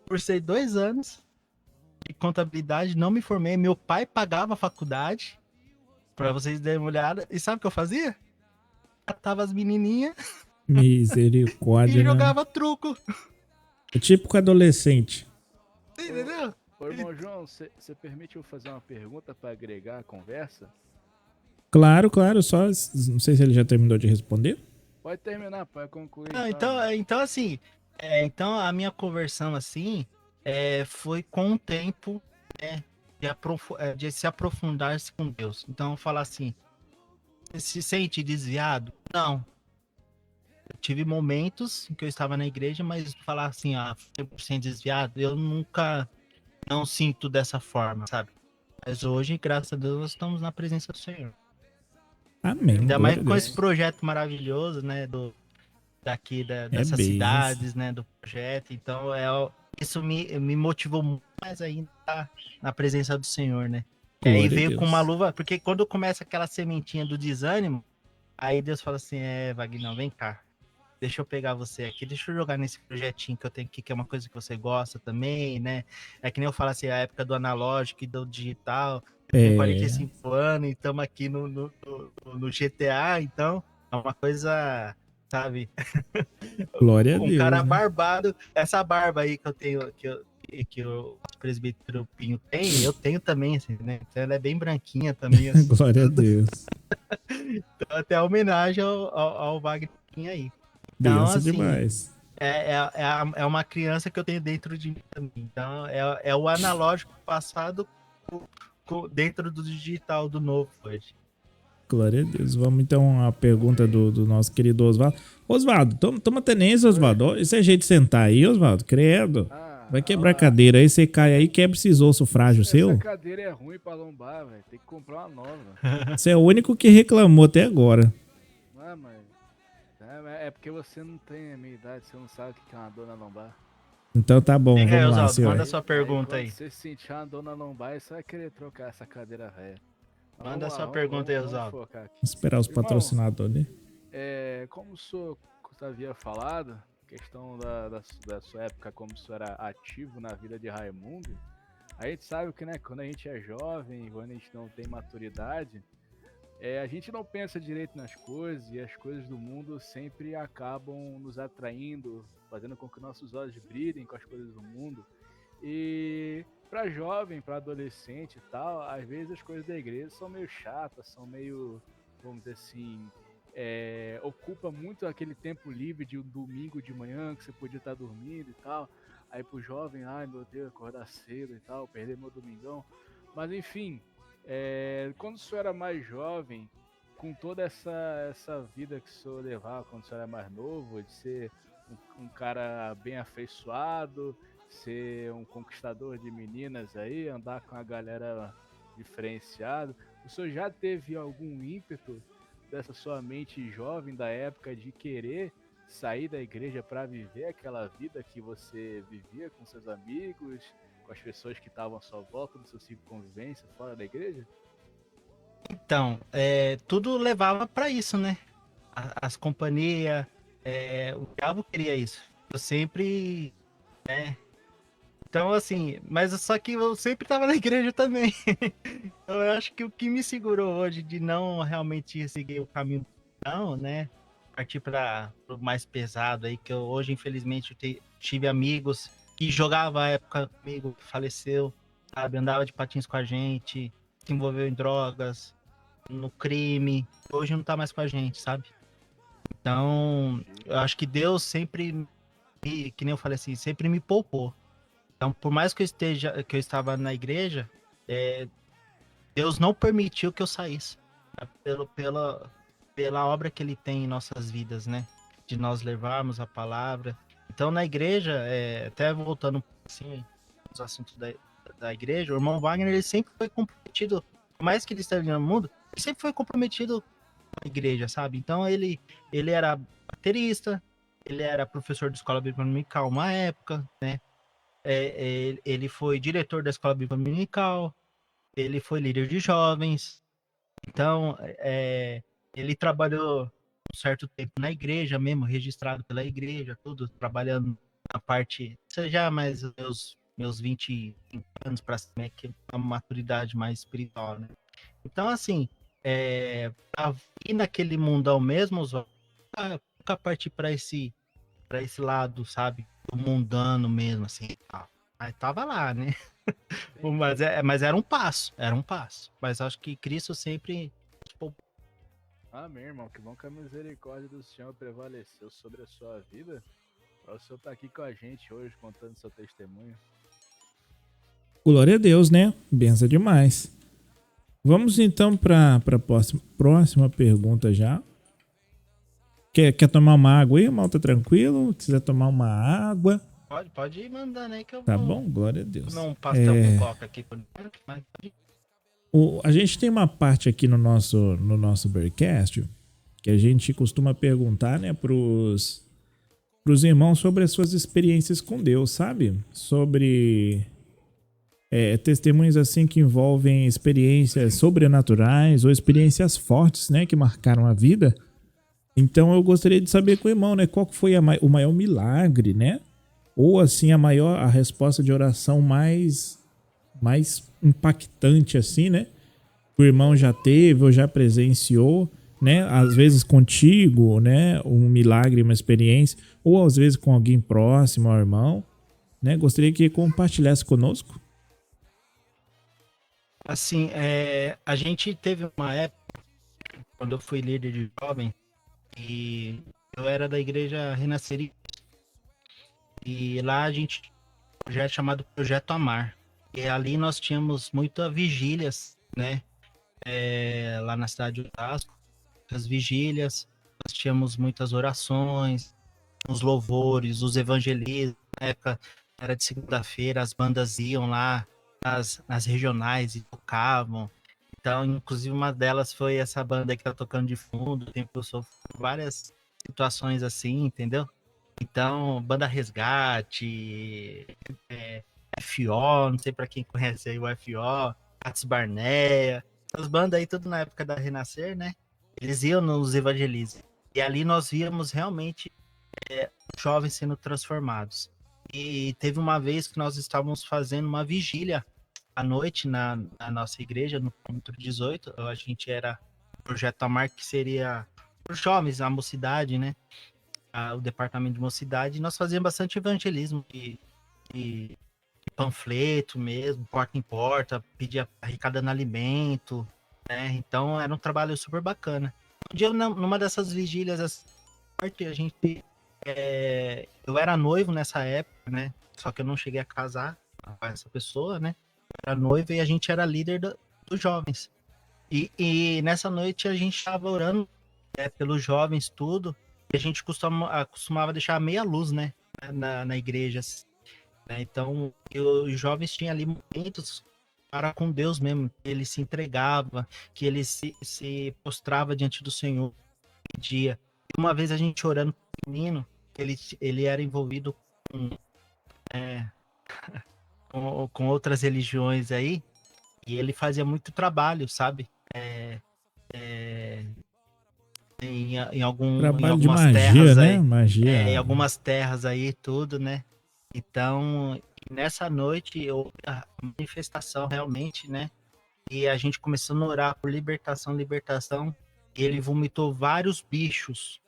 Cursei 2 anos de contabilidade, não me formei. Meu pai pagava a faculdade, pra vocês darem uma olhada. E sabe o que eu fazia? Catava as menininhas Misericórdia, e né? jogava truco. O típico adolescente. Você entendeu? Ô, irmão João, você permite eu fazer uma pergunta para agregar a conversa? Claro, claro, só não sei se ele já terminou de responder. Pode terminar, pode concluir. Não, então assim, então a minha conversão, assim, foi com o tempo, né, de se aprofundar-se com Deus. Então, falar assim, você se sente desviado? Não. Eu tive momentos em que eu estava na igreja, mas falar assim, 100% desviado, eu nunca não sinto dessa forma, sabe? Mas hoje, graças a Deus, nós estamos na presença do Senhor. Amém. Ainda mais Glória a com Deus. esse projeto maravilhoso, né, daqui dessas bem cidades, né, do projeto. Então, isso me motivou muito mais ainda na presença do Senhor, né? E aí Glória a veio Deus. com uma luva, porque quando começa aquela sementinha do desânimo, aí Deus fala assim, Wagner, vem cá, deixa eu pegar você aqui, deixa eu jogar nesse projetinho que eu tenho aqui, que é uma coisa que você gosta também, né? É que nem eu falo assim, a época do analógico e do digital, eu tenho 45 anos e estamos aqui no GTA, então é uma coisa, sabe? Glória a Um Deus, cara né? barbado, essa barba aí que eu tenho, que o presbítero Pinho tem, eu tenho também, assim, né? Então ela é bem branquinha também, assim. Glória a Deus. Então, até homenagem ao Wagner aí. Então, Benção assim, demais. É uma criança que eu tenho dentro de mim também. Então, é o analógico passado dentro do digital do novo hoje. Glória a Deus. Vamos então à pergunta do nosso querido Osvaldo. Osvaldo, toma tenência, Osvaldo. Esse é jeito de sentar aí, Osvaldo. Credo. Vai quebrar a cadeira aí, você cai aí, quebra esses ossos frágil seu. Essa cadeira é ruim pra lombar, velho. Tem que comprar uma nova. Você é o único que reclamou até agora. Ah, mas... É porque você não tem a minha idade, você não sabe o que é uma dor na lombar. Então tá bom, Vem aí, vamos lá, Osvaldo, senhor. manda sua pergunta aí. Se você sentir uma dor na lombar, você vai querer trocar essa cadeira velha. Manda sua pergunta aí, Osvaldo. Vamos esperar os patrocinadores, né? Como o senhor havia falado, questão da sua época, como o senhor era ativo na vida de Raimundo, a gente sabe que, né, quando a gente é jovem, quando a gente não tem maturidade, a gente não pensa direito nas coisas e as coisas do mundo sempre acabam nos atraindo, fazendo com que nossos olhos brilhem com as coisas do mundo. E para jovem, para adolescente e tal, às vezes as coisas da igreja são meio chatas, são meio, vamos dizer assim, ocupa muito aquele tempo livre de um domingo de manhã que você podia estar dormindo e tal. Aí pro jovem, ai meu Deus, acordar cedo e tal, perder meu domingão. Mas enfim, quando o senhor era mais jovem, com toda essa vida que o senhor levava quando o senhor era mais novo, de ser um cara bem afeiçoado, ser um conquistador de meninas aí, andar com a galera diferenciada, o senhor já teve algum ímpeto dessa sua mente jovem da época de querer sair da igreja para viver aquela vida que você vivia com seus amigos, com as pessoas que estavam à sua volta, no seu ciclo de convivência, fora da igreja? Então, tudo levava para isso, né? As companhias, o diabo queria isso. Eu sempre, né? Então, assim, mas só que eu sempre tava na igreja também. Então, eu acho que o que me segurou hoje de não realmente seguir o caminho, não, né? Partir para o mais pesado aí, que eu hoje, infelizmente, tive amigos que jogavam a época comigo, faleceu, sabe? Andava de patins com a gente, se envolveu em drogas, no crime, hoje não tá mais com a gente, sabe? Então, eu acho que Deus sempre, que nem eu falei assim, sempre me poupou. Então, por mais que eu estava na igreja, Deus não permitiu que eu saísse, né? Pela obra que Ele tem em nossas vidas, né? De nós levarmos a palavra. Então, na igreja, até voltando assim, os assuntos da igreja, o irmão Wagner, ele sempre foi comprometido, por mais que ele esteja no mundo, ele sempre foi comprometido com a igreja, sabe? Então, ele era baterista, ele era professor de escola bíblica dominical uma época, né? Ele foi diretor da escola bíblica dominical, ele foi líder de jovens, então ele trabalhou um certo tempo na igreja mesmo, registrado pela igreja, tudo, trabalhando na parte, já mais meus 25 anos para cima, que é uma maturidade mais espiritual, né? Então, assim, pra ir naquele mundão mesmo, nunca partir para esse lado, sabe? O mundano mesmo, assim. Aí tava lá, né? Mas era um passo, Mas acho que Cristo sempre. Amém, irmão. Que bom que a misericórdia do Senhor prevaleceu sobre a sua vida. Para o Senhor estar aqui com a gente hoje, contando seu testemunho. Glória a Deus, né? Benção demais. Vamos então para a próxima pergunta já. Quer tomar uma água aí, irmão? Tá tranquilo? Quiser tomar uma água? Pode ir mandando aí que eu Tá bom, glória a Deus. Não pastel com coca aqui por dentro, mas pode ir. A gente tem uma parte aqui no nosso Bearcast que a gente costuma perguntar, né, pros irmãos sobre as suas experiências com Deus, sabe? Sobre testemunhos assim que envolvem experiências sobrenaturais ou experiências fortes, né, que marcaram a vida. Então eu gostaria de saber com o irmão, né, qual foi o maior milagre, né? Ou assim a resposta de oração mais impactante assim, né? O irmão já teve ou já presenciou, né? Às vezes contigo, né? Um milagre, uma experiência, ou às vezes com alguém próximo ao irmão, né? Gostaria que compartilhasse conosco. Assim, a gente teve uma época, quando eu fui líder de jovem, e eu era da igreja Renasceria, E lá a gente tinha um projeto chamado Projeto Amar. E ali nós tínhamos muitas vigílias, né? Lá na cidade de Osasco, as vigílias, nós tínhamos muitas orações, os louvores, os evangelismos. Na época era de segunda-feira, as bandas iam lá nas regionais e tocavam. Então, inclusive, uma delas foi essa banda que tá tocando de fundo, tem várias situações assim, entendeu? Então, Banda Resgate, FO, não sei para quem conhece aí o FO, Cats Barneia, as bandas aí, tudo na época da Renascer, né? Eles iam nos evangelizos. E ali nós víamos realmente jovens sendo transformados. E teve uma vez que nós estávamos fazendo uma vigília à noite na nossa igreja, no quilômetro 18. A gente era o Projeto Amar, que seria os jovens, a mocidade, né? O departamento de mocidade. E nós fazíamos bastante evangelismo de panfleto mesmo, porta em porta, pedia arrecadando alimento, né? Então era um trabalho super bacana. Um dia, numa dessas vigílias, a gente eu era noivo nessa época, né? Só que eu não cheguei a casar com essa pessoa, né? Eu era noivo e a gente era líder dos jovens. E nessa noite a gente estava orando, né, pelos jovens, tudo. E a gente costumava deixar meia luz, né? Na igreja. Né? Então, os jovens tinham ali momentos para com Deus mesmo. Ele se entregava, que ele se prostrava diante do Senhor, pedia. Uma vez a gente orando com o menino, ele era envolvido é, com outras religiões aí, e ele fazia muito trabalho, sabe? Em Trabalho de algumas magia, terras né? aí. Magia. Em algumas terras aí, tudo, né? Então, nessa noite, a manifestação realmente, né? E a gente começou a orar por libertação, e ele vomitou vários bichos.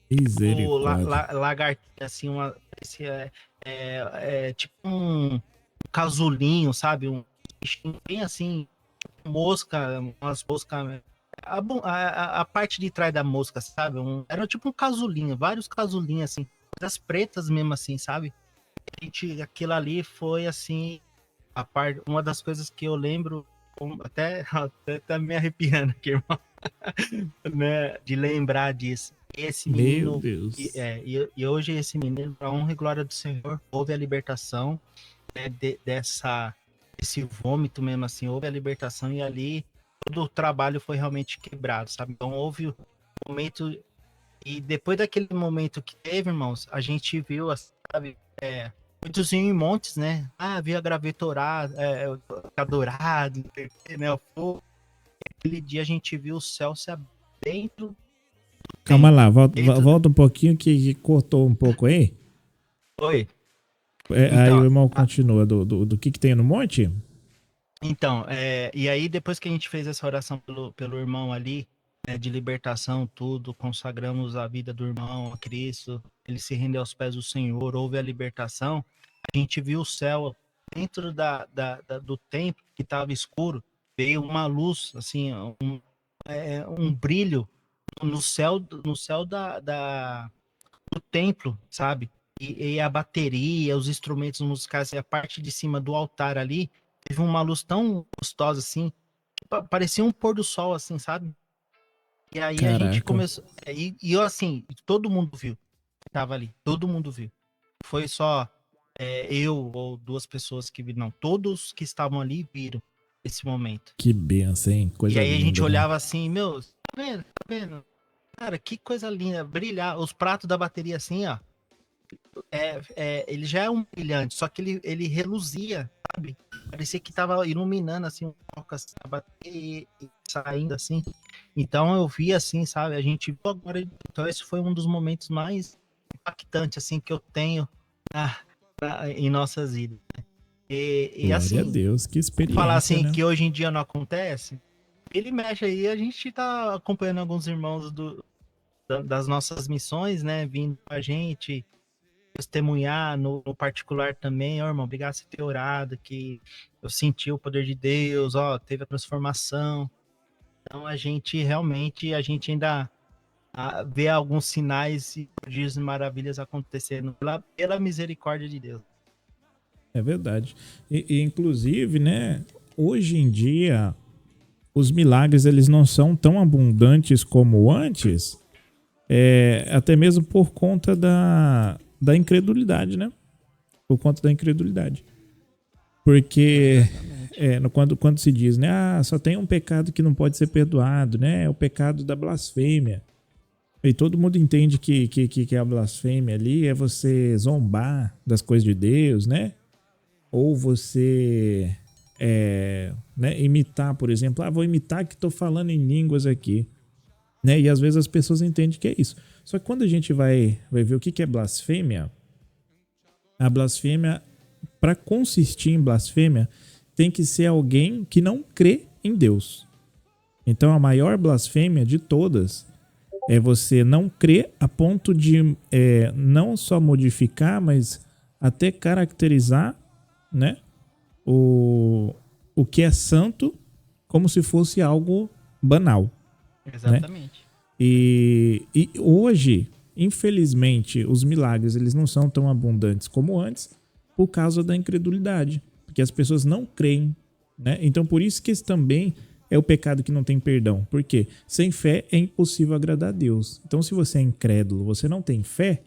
O Misericórdia. lagartixa, assim, tipo um casulinho, sabe? Um bichinho bem assim, mosca, umas moscas. A parte de trás da mosca, sabe? Era tipo um casulinho, vários casulinhos, assim, das pretas mesmo, assim, sabe? Aquilo ali foi, assim, uma das coisas que eu lembro, até tá me arrepiando aqui, irmão, né? De lembrar disso. Esse Meu menino, Deus. e hoje esse menino, para honra e glória do Senhor, houve a libertação, né, desse vômito mesmo, assim, houve a libertação e ali todo o trabalho foi realmente quebrado, sabe? Então houve um momento, e depois daquele momento que teve, irmãos, a gente viu, sabe, muitos em montes, né? Via graveto dourado, né? O fogo. Aquele dia a gente viu o céu se abrir dentro do Calma lá, templo. volta um pouquinho que cortou um pouco aí. Oi. Aí o Então, irmão continua do que tem no monte? Então, e aí depois que a gente fez essa oração pelo irmão ali, né, de libertação, tudo, consagramos a vida do irmão a Cristo, ele se rendeu aos pés do Senhor, houve a libertação, a gente viu o céu dentro do templo que estava escuro, veio uma luz, assim, um brilho no céu do templo, sabe? E a bateria, os instrumentos musicais, e a parte de cima do altar ali, teve uma luz tão gostosa assim, que parecia um pôr do sol, assim, sabe? E aí a gente Caraca. começou. E eu, assim, todo mundo viu que tava ali, todo mundo viu. Foi só eu ou duas pessoas que viram, não, todos que estavam ali viram esse momento. Que benção, hein? E Coisa aí a gente linda, né? olhava assim, meu, tá vendo? Tá vendo? Cara, que coisa linda, brilhar, os pratos da bateria assim, ó. Ele já é um brilhante, só que ele reluzia, sabe? Parecia que tava iluminando assim um pouco assim, a bateria e saindo assim. Então eu vi assim, sabe? A gente viu agora. Então esse foi um dos momentos mais impactantes assim que eu tenho em nossas vidas. E Glória a assim, Deus, que falar experiência, assim né? que hoje em dia não acontece. Ele mexe aí, a gente tá acompanhando alguns irmãos das nossas missões, né? Vindo com a gente testemunhar no particular também, ó, irmão, obrigado por ter orado, que eu senti o poder de Deus, ó, teve a transformação. Então a gente realmente, a gente ainda ver alguns sinais e prodígios e maravilhas acontecendo pela misericórdia de Deus. É verdade. E inclusive, né, hoje em dia, os milagres eles não são tão abundantes como antes, até mesmo por conta da incredulidade, né? Por conta da incredulidade. Porque quando se diz, né, só tem um pecado que não pode ser perdoado, né? É o pecado da blasfêmia. E todo mundo entende que a blasfêmia ali é você zombar das coisas de Deus, né? Ou você né, imitar, por exemplo. Vou imitar que estou falando em línguas aqui. Né? E às vezes as pessoas entendem que é isso. Só que quando a gente vai ver o que é blasfêmia, a blasfêmia, para consistir em blasfêmia, tem que ser alguém que não crê em Deus. Então a maior blasfêmia de todas é você não crer a ponto de não só modificar, mas até caracterizar, né, o que é santo como se fosse algo banal. Exatamente. Né? E hoje, infelizmente, os milagres eles não são tão abundantes como antes por causa da incredulidade, porque as pessoas não creem, né? Então por isso que esse também é o pecado que não tem perdão. Porque sem fé é impossível agradar a Deus. Então, se você é incrédulo, você não tem fé,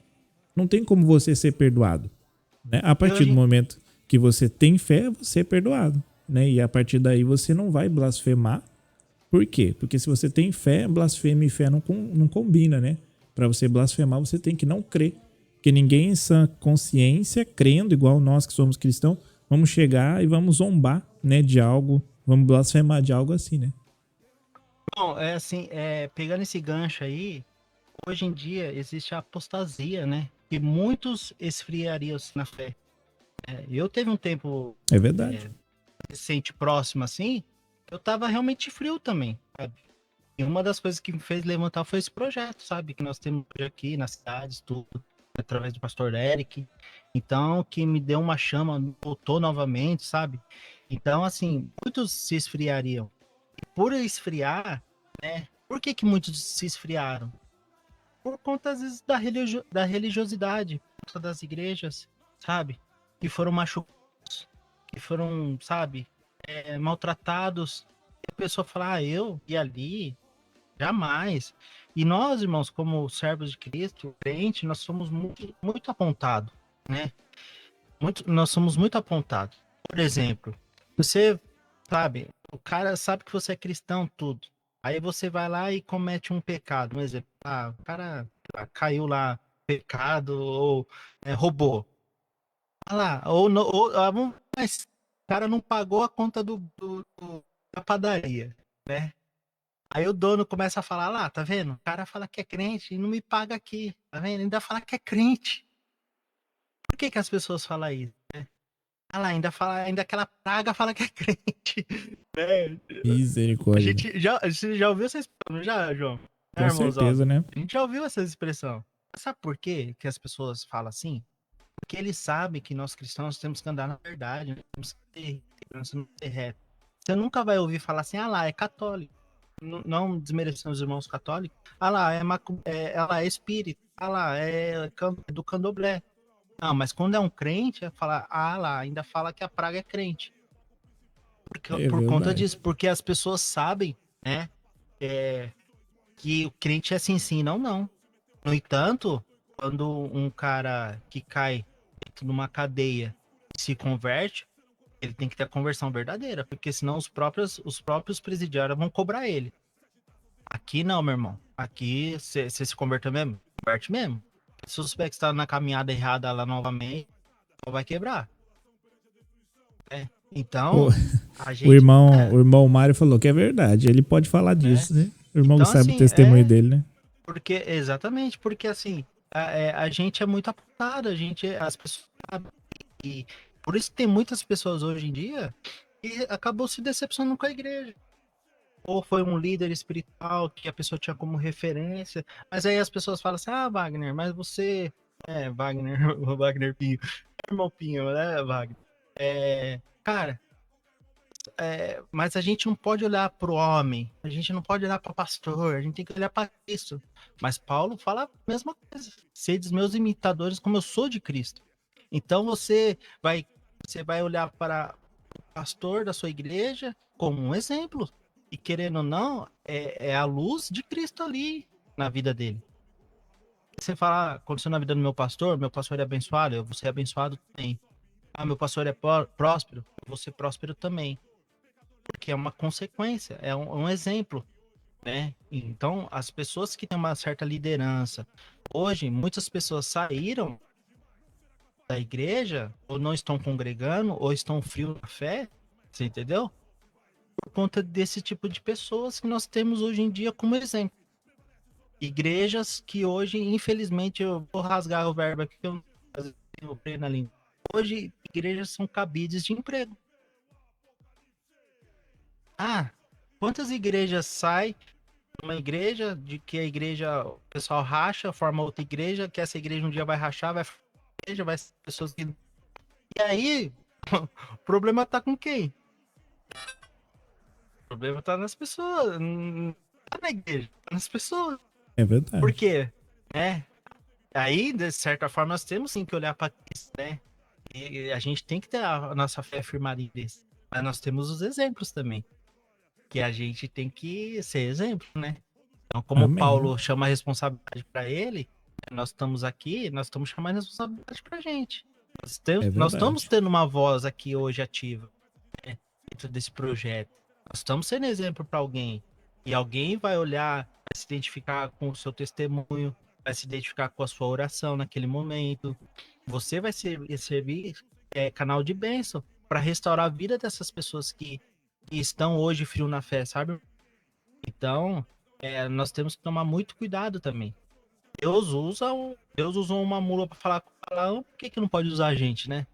não tem como você ser perdoado. Né? A partir do momento que você tem fé, você é perdoado. Né? E a partir daí você não vai blasfemar. Por quê? Porque se você tem fé, blasfêmia e fé não combina, né? Para você blasfemar, você tem que não crer. Porque ninguém em sã consciência, crendo, igual nós que somos cristãos, vamos chegar e vamos zombar, né, de algo. Vamos blasfemar de algo assim, né? Bom, assim, pegando esse gancho aí, hoje em dia existe a apostasia, né? Que muitos esfriariam na fé. Eu teve um tempo... É verdade. Recente, próximo, assim, eu tava realmente frio também, sabe? E uma das coisas que me fez levantar foi esse projeto, sabe? Que nós temos aqui nas cidades, tudo, através do pastor Eric. Então, que me deu uma chama, voltou novamente, sabe? Então, assim, muitos se esfriariam. E por esfriar, né? Por que muitos se esfriaram? Por conta, às vezes, da religiosidade, por conta das igrejas, sabe? Que foram machucados, que foram, sabe, maltratados. E a pessoa fala, eu e ali, jamais. E nós, irmãos, como servos de Cristo, crente, nós somos muito, muito apontados, né? Nós somos muito apontados. Por exemplo, você sabe, o cara sabe que você é cristão, tudo. Aí você vai lá e comete um pecado. Um exemplo, o cara caiu lá, pecado, ou roubou. Olha lá, mas o cara não pagou a conta da padaria, né? Aí o dono começa a falar lá, tá vendo? O cara fala que é crente e não me paga aqui, tá vendo? Ainda fala que é crente. Por que as pessoas falam isso? Lá, ainda aquela praga fala que é crente. Né? Misericórdia. Você já ouviu essa expressão, já, João? Com certeza, né? A gente já ouviu essa expressão. Sabe por quê que as pessoas falam assim? Porque eles sabem que nós cristãos temos que andar na verdade, temos que ter segurança, não ter reto. Você nunca vai ouvir falar assim, lá, é católico. Não desmerecendo os irmãos católicos. Lá, ela é espírita. Lá, é do candomblé. Não, mas quando é um crente, é falar, lá, ainda fala que a praga é crente. Por conta disso, porque as pessoas sabem, né, que o crente é assim, sim, não, não. No entanto, quando um cara que cai dentro de uma cadeia se converte, ele tem que ter a conversão verdadeira, porque senão os próprios presidiários vão cobrar ele. Aqui não, meu irmão. Aqui, você se converteu mesmo? Converte mesmo. Se o suspect está na caminhada errada lá novamente, vai quebrar. Então, a gente... o irmão Mário falou que é verdade. Ele pode falar disso, né? O irmão então, sabe assim, o testemunho dele, né? Exatamente, porque assim, a gente é muito apontado, as pessoas sabem, e por isso tem muitas pessoas hoje em dia que acabou se decepcionando com a igreja. Ou foi um líder espiritual que a pessoa tinha como referência, mas aí as pessoas falam assim, Wagner, mas você... Wagner Pinho. Irmão Pinho, né, Wagner? Cara, mas a gente não pode olhar para o homem, a gente não pode olhar para o pastor, a gente tem que olhar para Cristo. Mas Paulo fala a mesma coisa. Sedes meus imitadores como eu sou de Cristo. Então você vai olhar para o pastor da sua igreja como um exemplo. E querendo ou não, é a luz de Cristo ali na vida dele. Você fala, aconteceu na vida do meu pastor é abençoado, eu vou ser abençoado também. Meu pastor é próspero, eu vou ser próspero também. Porque é uma consequência, é um exemplo, né? Então, as pessoas que têm uma certa liderança, hoje, muitas pessoas saíram da igreja, ou não estão congregando, ou estão frios na fé, você entendeu? Por conta desse tipo de pessoas que nós temos hoje em dia como exemplo. Igrejas que hoje, infelizmente, eu vou rasgar o verbo aqui, que eu não na língua. Hoje, igrejas são cabides de emprego. Quantas igrejas saem uma igreja, de que a igreja, o pessoal racha, forma outra igreja, que essa igreja um dia vai rachar, vai ser pessoas que... E aí, o problema tá com quem? O problema tá nas pessoas, não tá na igreja, tá nas pessoas. É verdade. Por quê? Aí, de certa forma, nós temos sim que olhar para isso, né? E a gente tem que ter a nossa fé firmada em Deus. Mas nós temos os exemplos também. Que a gente tem que ser exemplo, né? Então, como Amém. Paulo chama a responsabilidade para ele, nós estamos aqui, nós estamos chamando a responsabilidade para a gente. Nós estamos tendo uma voz aqui hoje ativa, né, dentro desse projeto. Nós estamos sendo exemplo para alguém. E alguém vai olhar, vai se identificar com o seu testemunho, vai se identificar com a sua oração naquele momento. Você vai servir canal de bênção para restaurar a vida dessas pessoas que estão hoje frio na fé, sabe? Então, nós temos que tomar muito cuidado também. Deus usou uma mula para falar com o Balaão, por que não pode usar a gente, né?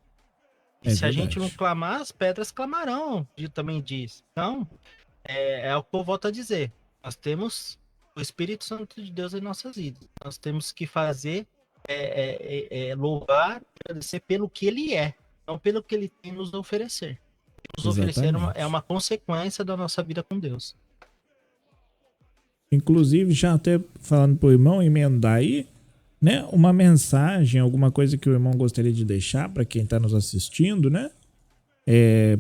E se a gente não clamar, as pedras clamarão, também diz. Então, é o que eu volto a dizer. Nós temos o Espírito Santo de Deus em nossas vidas. Nós temos que fazer, louvar, agradecer pelo que ele é, não pelo que ele tem nos oferecer. Nos oferecer é uma consequência da nossa vida com Deus. Inclusive, já até falando pro irmão emendar aí, né? Uma mensagem, alguma coisa que o irmão gostaria de deixar para quem está nos assistindo, né?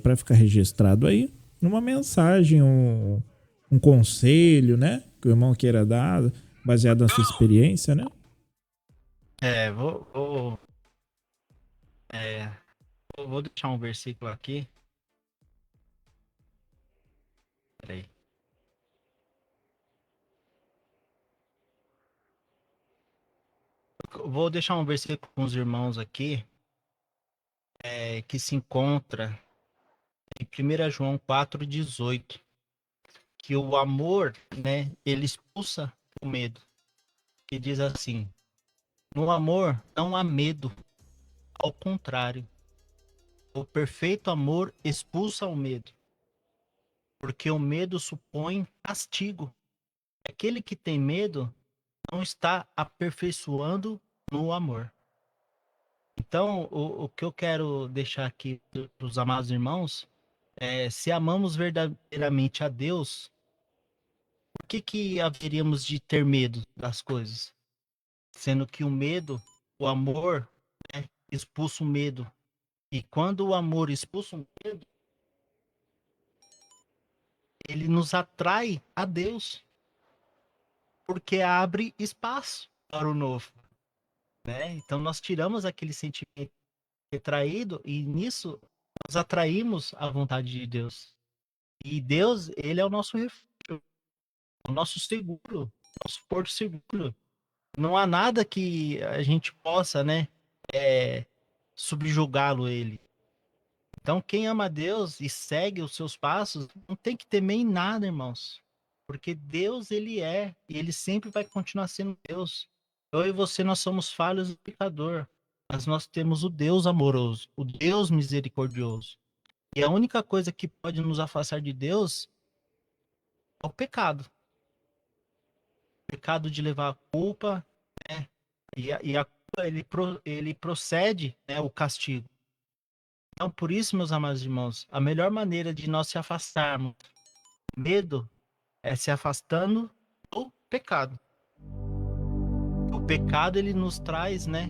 Para ficar registrado aí. Uma mensagem, um conselho, né? Que o irmão queira dar, baseado na sua experiência, né? Vou deixar um versículo aqui. Peraí. Vou deixar um versículo com os irmãos aqui, que se encontra em 1 João 4,18, que o amor, né, ele expulsa o medo, que diz assim: no amor não há medo, ao contrário, o perfeito amor expulsa o medo, porque o medo supõe castigo. Aquele que tem medo não está aperfeiçoando no amor. Então, o que eu quero deixar aqui para os amados irmãos se amamos verdadeiramente a Deus, por que haveríamos de ter medo das coisas? Sendo que o medo, o amor, né, expulsa o medo. E quando o amor expulsa o medo, ele nos atrai a Deus, porque abre espaço para o novo. Né? Então nós tiramos aquele sentimento retraído e nisso nós atraímos a vontade de Deus. E Deus, ele é o nosso refúgio, o nosso seguro, nosso porto seguro. Não há nada que a gente possa, né, subjugá-lo ele. Então quem ama Deus e segue os seus passos, não tem que temer em nada, irmãos. Porque Deus, ele é, e ele sempre vai continuar sendo Deus. Eu e você, nós somos falhos e pecador, mas nós temos o Deus amoroso, o Deus misericordioso. E a única coisa que pode nos afastar de Deus é o pecado. O pecado de levar a culpa, né? E a culpa, ele procede, né, o castigo. Então, por isso, meus amados irmãos, a melhor maneira de nós se afastarmos do medo é se afastando do pecado. O pecado, ele nos traz, né,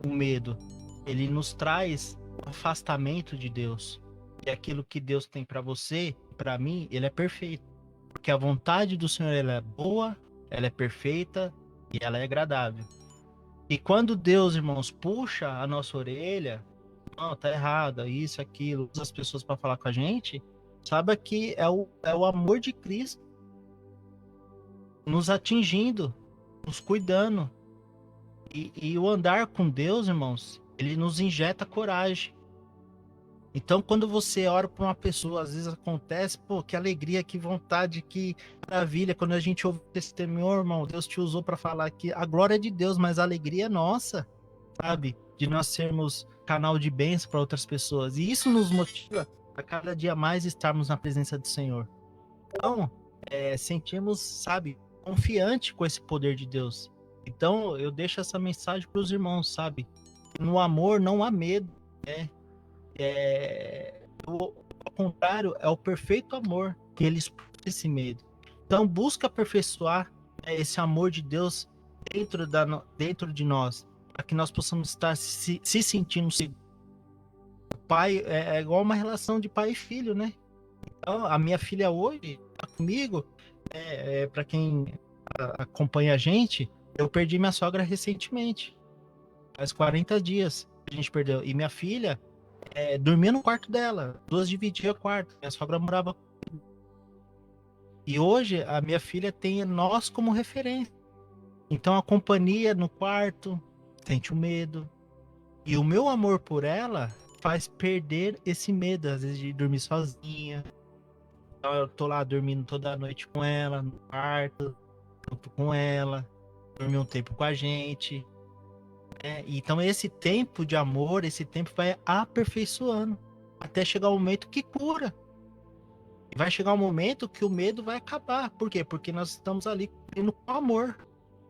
o medo. Ele nos traz o afastamento de Deus. E aquilo que Deus tem para você, para mim, ele é perfeito. Porque a vontade do Senhor, ela é boa, ela é perfeita e ela é agradável. E quando Deus, irmãos, puxa a nossa orelha, não, tá errado, isso, aquilo, usa as pessoas para falar com a gente, saiba que é o amor de Cristo nos atingindo, nos cuidando. E o andar com Deus, irmãos, ele nos injeta coragem. Então, quando você ora por uma pessoa, às vezes acontece, pô, que alegria, que vontade, que maravilha. Quando a gente ouve o testemunho, irmão, Deus te usou para falar que a glória é de Deus, mas a alegria é nossa, sabe? De nós sermos canal de bênção para outras pessoas. E isso nos motiva a cada dia mais estarmos na presença do Senhor. Então, sentimos, sabe, confiante com esse poder de Deus. Então, eu deixo essa mensagem para os irmãos, sabe? No amor não há medo, né? Ao contrário, é o perfeito amor que ele expulsa esse medo. Então, busca aperfeiçoar esse amor de Deus dentro de nós, para que nós possamos estar se sentindo seguros. O pai é igual uma relação de pai e filho, né? Então, a minha filha hoje está comigo, para quem acompanha a gente, eu perdi minha sogra recentemente. Faz 40 dias que a gente perdeu. E minha filha dormia no quarto dela. 2 dividiam o quarto. Minha sogra morava comigo. E hoje a minha filha tem nós como referência. Então a companhia no quarto sente o medo. E o meu amor por ela faz perder esse medo, às vezes, de dormir sozinha. Então eu tô lá dormindo toda noite com ela, no quarto, junto com ela, dormir um tempo com a gente. Então esse tempo de amor, esse tempo vai aperfeiçoando até chegar o momento que cura. E vai chegar um momento que o medo vai acabar. Por quê? Porque nós estamos ali indo com amor.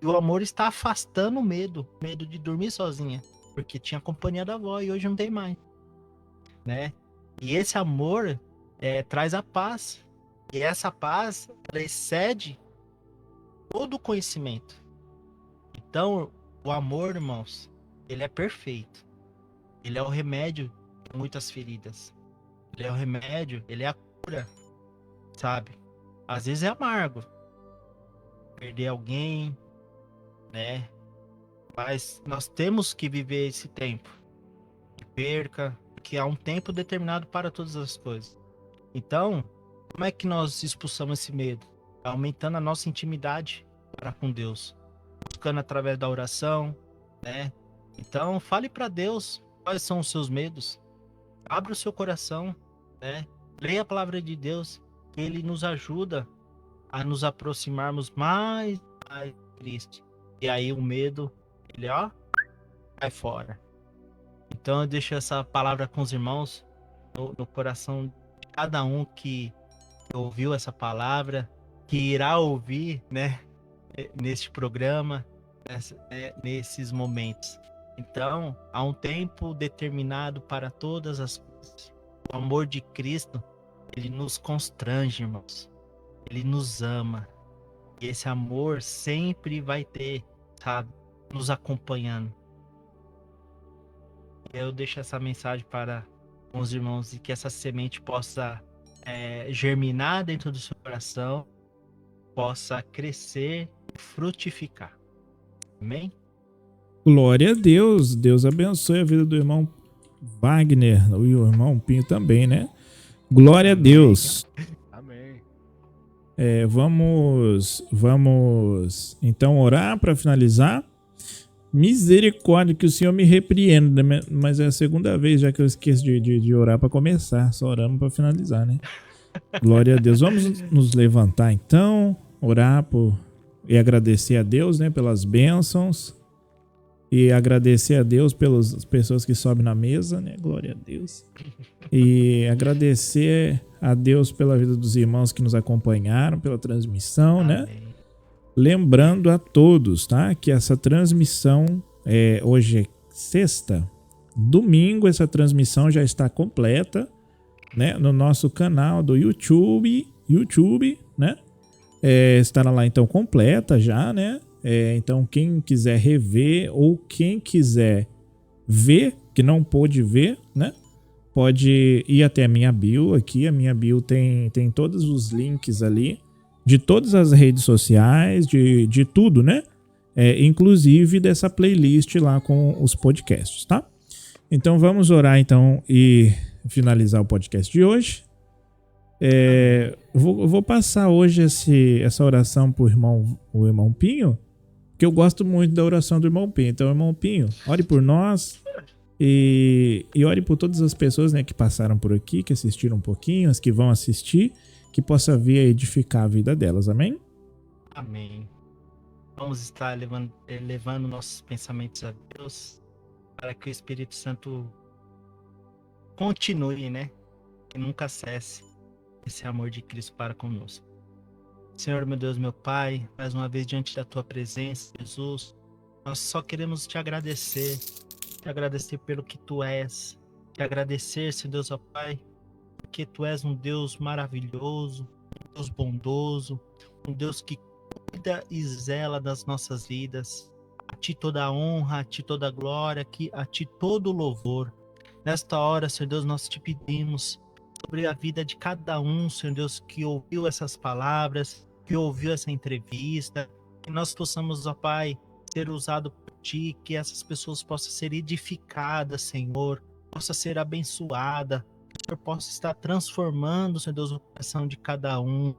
E o amor está afastando o medo de dormir sozinha, porque tinha a companhia da avó e hoje não tem mais, né? E esse amor traz a paz. E essa paz, ela excede todo o conhecimento. Então, o amor, irmãos, ele é perfeito. Ele é o remédio de muitas feridas. Ele é o remédio, ele é a cura, sabe? Às vezes é amargo perder alguém, né? Mas nós temos que viver esse tempo de perca, porque há um tempo determinado para todas as coisas. Então, como é que nós expulsamos esse medo? Aumentando a nossa intimidade para com Deus, buscando através da oração, né? Então, fale para Deus quais são os seus medos. Abra o seu coração, né? Leia a palavra de Deus, que ele nos ajuda a nos aproximarmos mais de Cristo. E aí o medo, ele vai fora. Então eu deixo essa palavra com os irmãos no coração de cada um que ouviu essa palavra, que irá ouvir, né, neste programa, nesses momentos. Então, há um tempo determinado para todas as coisas. O amor de Cristo, ele nos constrange, irmãos. Ele nos ama. E esse amor sempre vai ter, sabe, nos acompanhando. Eu deixo essa mensagem para os irmãos e que essa semente possa germinar dentro do seu coração, possa crescer e frutificar. Amém? Glória a Deus. Deus abençoe a vida do irmão Wagner e o irmão Pinho também, né? Glória a Deus. Amém. Vamos então orar para finalizar. Misericórdia, que o Senhor me repreenda, mas é a segunda vez já que eu esqueço de orar para começar. Só oramos para finalizar, né? Glória a Deus. Vamos nos levantar então, orar e agradecer a Deus, né, pelas bênçãos. E agradecer a Deus pelas pessoas que sobem na mesa, né? Glória a Deus. E agradecer a Deus pela vida dos irmãos que nos acompanharam, pela transmissão, Amém. né? Lembrando a todos, tá? Que essa transmissão, hoje é sexta, domingo essa transmissão já está completa, né? No nosso canal do YouTube, né? Estará lá então completa já, né? Então quem quiser rever ou quem quiser ver, que não pôde ver, né? Pode ir até a minha bio aqui. A minha bio tem todos os links ali de todas as redes sociais, de tudo, né? Inclusive dessa playlist lá com os podcasts, tá? Então vamos orar então e finalizar o podcast de hoje. Vou passar hoje essa oração pro o irmão Pinho, porque eu gosto muito da oração do irmão Pinho. Então, irmão Pinho, ore por nós e ore por todas as pessoas, né, que passaram por aqui, que assistiram um pouquinho, as que vão assistir, que possa vir a edificar a vida delas. Amém? Amém. Vamos estar elevando nossos pensamentos a Deus para que o Espírito Santo continue, né? Que nunca cesse esse amor de Cristo para conosco. Senhor, meu Deus, meu Pai, mais uma vez diante da Tua presença, Jesus, nós só queremos Te agradecer pelo que Tu és, Te agradecer, Senhor Deus, ó Pai, porque Tu és um Deus maravilhoso, um Deus bondoso, um Deus que cuida e zela das nossas vidas. A Ti toda a honra, a Ti toda a glória, a Ti todo o louvor. Nesta hora, Senhor Deus, nós Te pedimos sobre a vida de cada um, Senhor Deus, que ouviu essas palavras, que ouviu essa entrevista, que nós possamos, ó Pai, ser usado por Ti, que essas pessoas possam ser edificadas, Senhor, possa ser abençoada, que o Senhor possa estar transformando, Senhor Deus, o coração de cada um.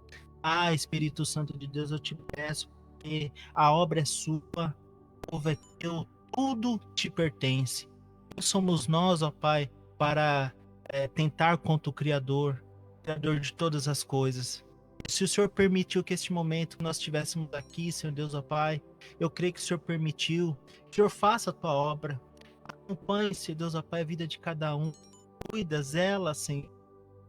Espírito Santo de Deus, eu Te peço, que a obra é Sua, o povo é Teu, tudo Te pertence. Somos nós, ó Pai, para tentar contra o Criador de todas as coisas. Se o Senhor permitiu que este momento nós estivéssemos aqui, Senhor Deus, ó Pai, eu creio que o Senhor permitiu. O Senhor faça a Tua obra. Acompanhe, Senhor Deus, ó Pai, a vida de cada um. Cuida, zela, Senhor.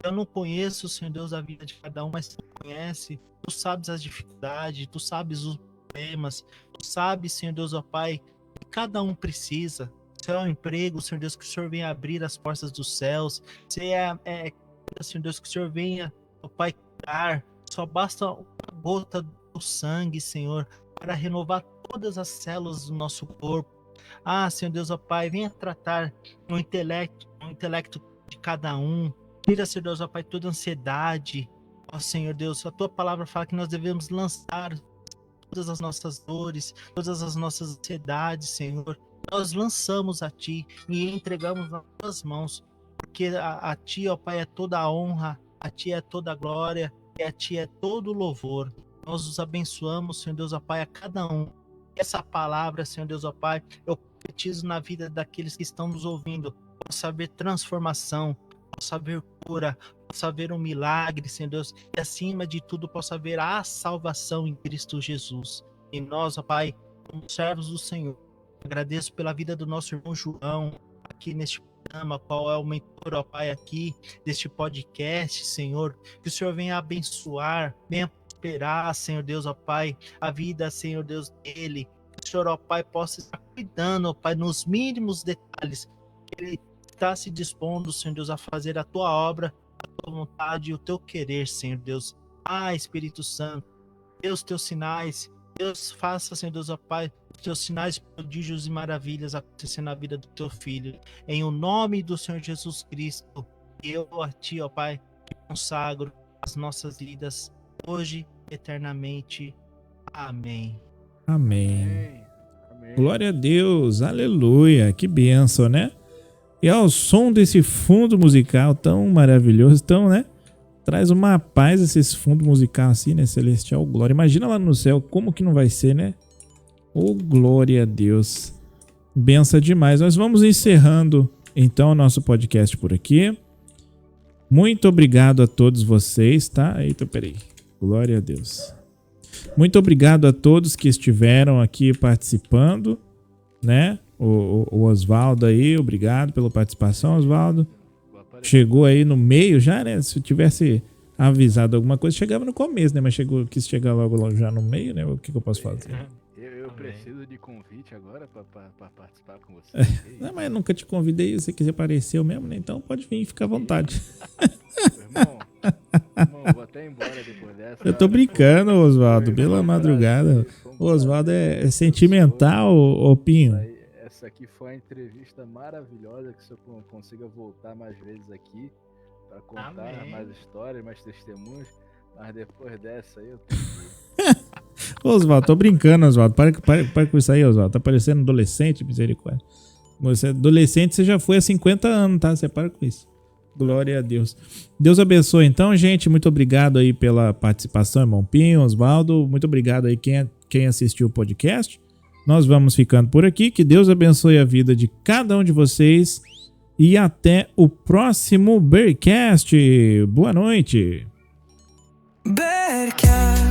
Eu não conheço, Senhor Deus, a vida de cada um, mas Tu conhece. Tu sabes as dificuldades, Tu sabes os problemas. Tu sabes, Senhor Deus, ó Pai, que cada um precisa. Se é um emprego, Senhor Deus, que o Senhor venha abrir as portas dos céus. Se Senhor Deus, que o Senhor venha, ó Pai, curar. Só basta uma gota do sangue, Senhor, para renovar todas as células do nosso corpo. Senhor Deus, ó Pai, venha tratar no intelecto de cada um. Tira, Senhor Deus, ó Pai, toda ansiedade. Senhor Deus, a Tua palavra fala que nós devemos lançar todas as nossas dores, todas as nossas ansiedades, Senhor. Nós lançamos a Ti e entregamos nas Tuas mãos, porque a Ti, ó Pai, é toda a honra, a Ti é toda a glória, e a Ti é todo o louvor. Nós os abençoamos, Senhor Deus, ó Pai, a cada um. Essa palavra, Senhor Deus, ó Pai, eu profetizo na vida daqueles que estão nos ouvindo, possa haver transformação, possa haver cura, possa haver um milagre, Senhor Deus, e acima de tudo possa haver a salvação em Cristo Jesus. E nós, ó Pai, como servos do Senhor, agradeço pela vida do nosso irmão João, aqui neste programa, qual é o mentor, ó Pai, aqui deste podcast, Senhor, que o Senhor venha abençoar, venha prosperar, Senhor Deus, ó Pai, a vida, Senhor Deus, dele, que o Senhor, ó Pai, possa estar cuidando, ó Pai, nos mínimos detalhes, que ele está se dispondo, Senhor Deus, a fazer a Tua obra, a Tua vontade e o Teu querer, Senhor Deus. Espírito Santo, Deus, Teus sinais, Deus, faça, Senhor Deus, ó Pai, Teus sinais, prodígios e maravilhas acontecer na vida do Teu Filho. Em o nome do Senhor Jesus Cristo, eu a Ti, ó Pai, consagro as nossas vidas, hoje e eternamente. Amém. Amém. Amém. Glória a Deus, aleluia, que bênção, né? E ao som desse fundo musical tão maravilhoso, tão, né? Traz uma paz esse fundo musical assim, né? Celestial, glória. Imagina lá no céu, como que não vai ser, né? Oh, glória a Deus. Benção demais. Nós vamos encerrando, então, o nosso podcast por aqui. Muito obrigado a todos vocês, tá? Eita, peraí. Glória a Deus. Muito obrigado a todos que estiveram aqui participando, né? O Oswaldo aí, obrigado pela participação, Oswaldo. Chegou aí no meio já, né? Se eu tivesse avisado alguma coisa, chegava no começo, né? Mas quis chegar logo já no meio, né? O que eu posso fazer? Eu eu preciso de convite agora pra participar com você. Não, mas eu nunca te convidei, se você quiser aparecer mesmo, né? Então pode vir, fica à vontade. Irmão, vou até embora depois dessa. Eu tô brincando, Oswaldo, pela madrugada. O Oswaldo é sentimental, ô Pinho. Essa aqui foi uma entrevista maravilhosa, que se eu consiga voltar mais vezes aqui pra contar mais histórias, mais testemunhos. Mas depois dessa aí eu tenho que... Oswaldo, tô brincando, Oswaldo. Para com isso aí, Oswaldo. Tá parecendo adolescente, misericórdia. Você é adolescente, você já foi há 50 anos, tá? Você para com isso. Glória a Deus. Deus abençoe então, gente. Muito obrigado aí pela participação, irmão Pinho, Oswaldo. Muito obrigado aí quem assistiu o podcast. Nós vamos ficando por aqui. Que Deus abençoe a vida de cada um de vocês. E até o próximo Bearcast. Boa noite. Bearcast,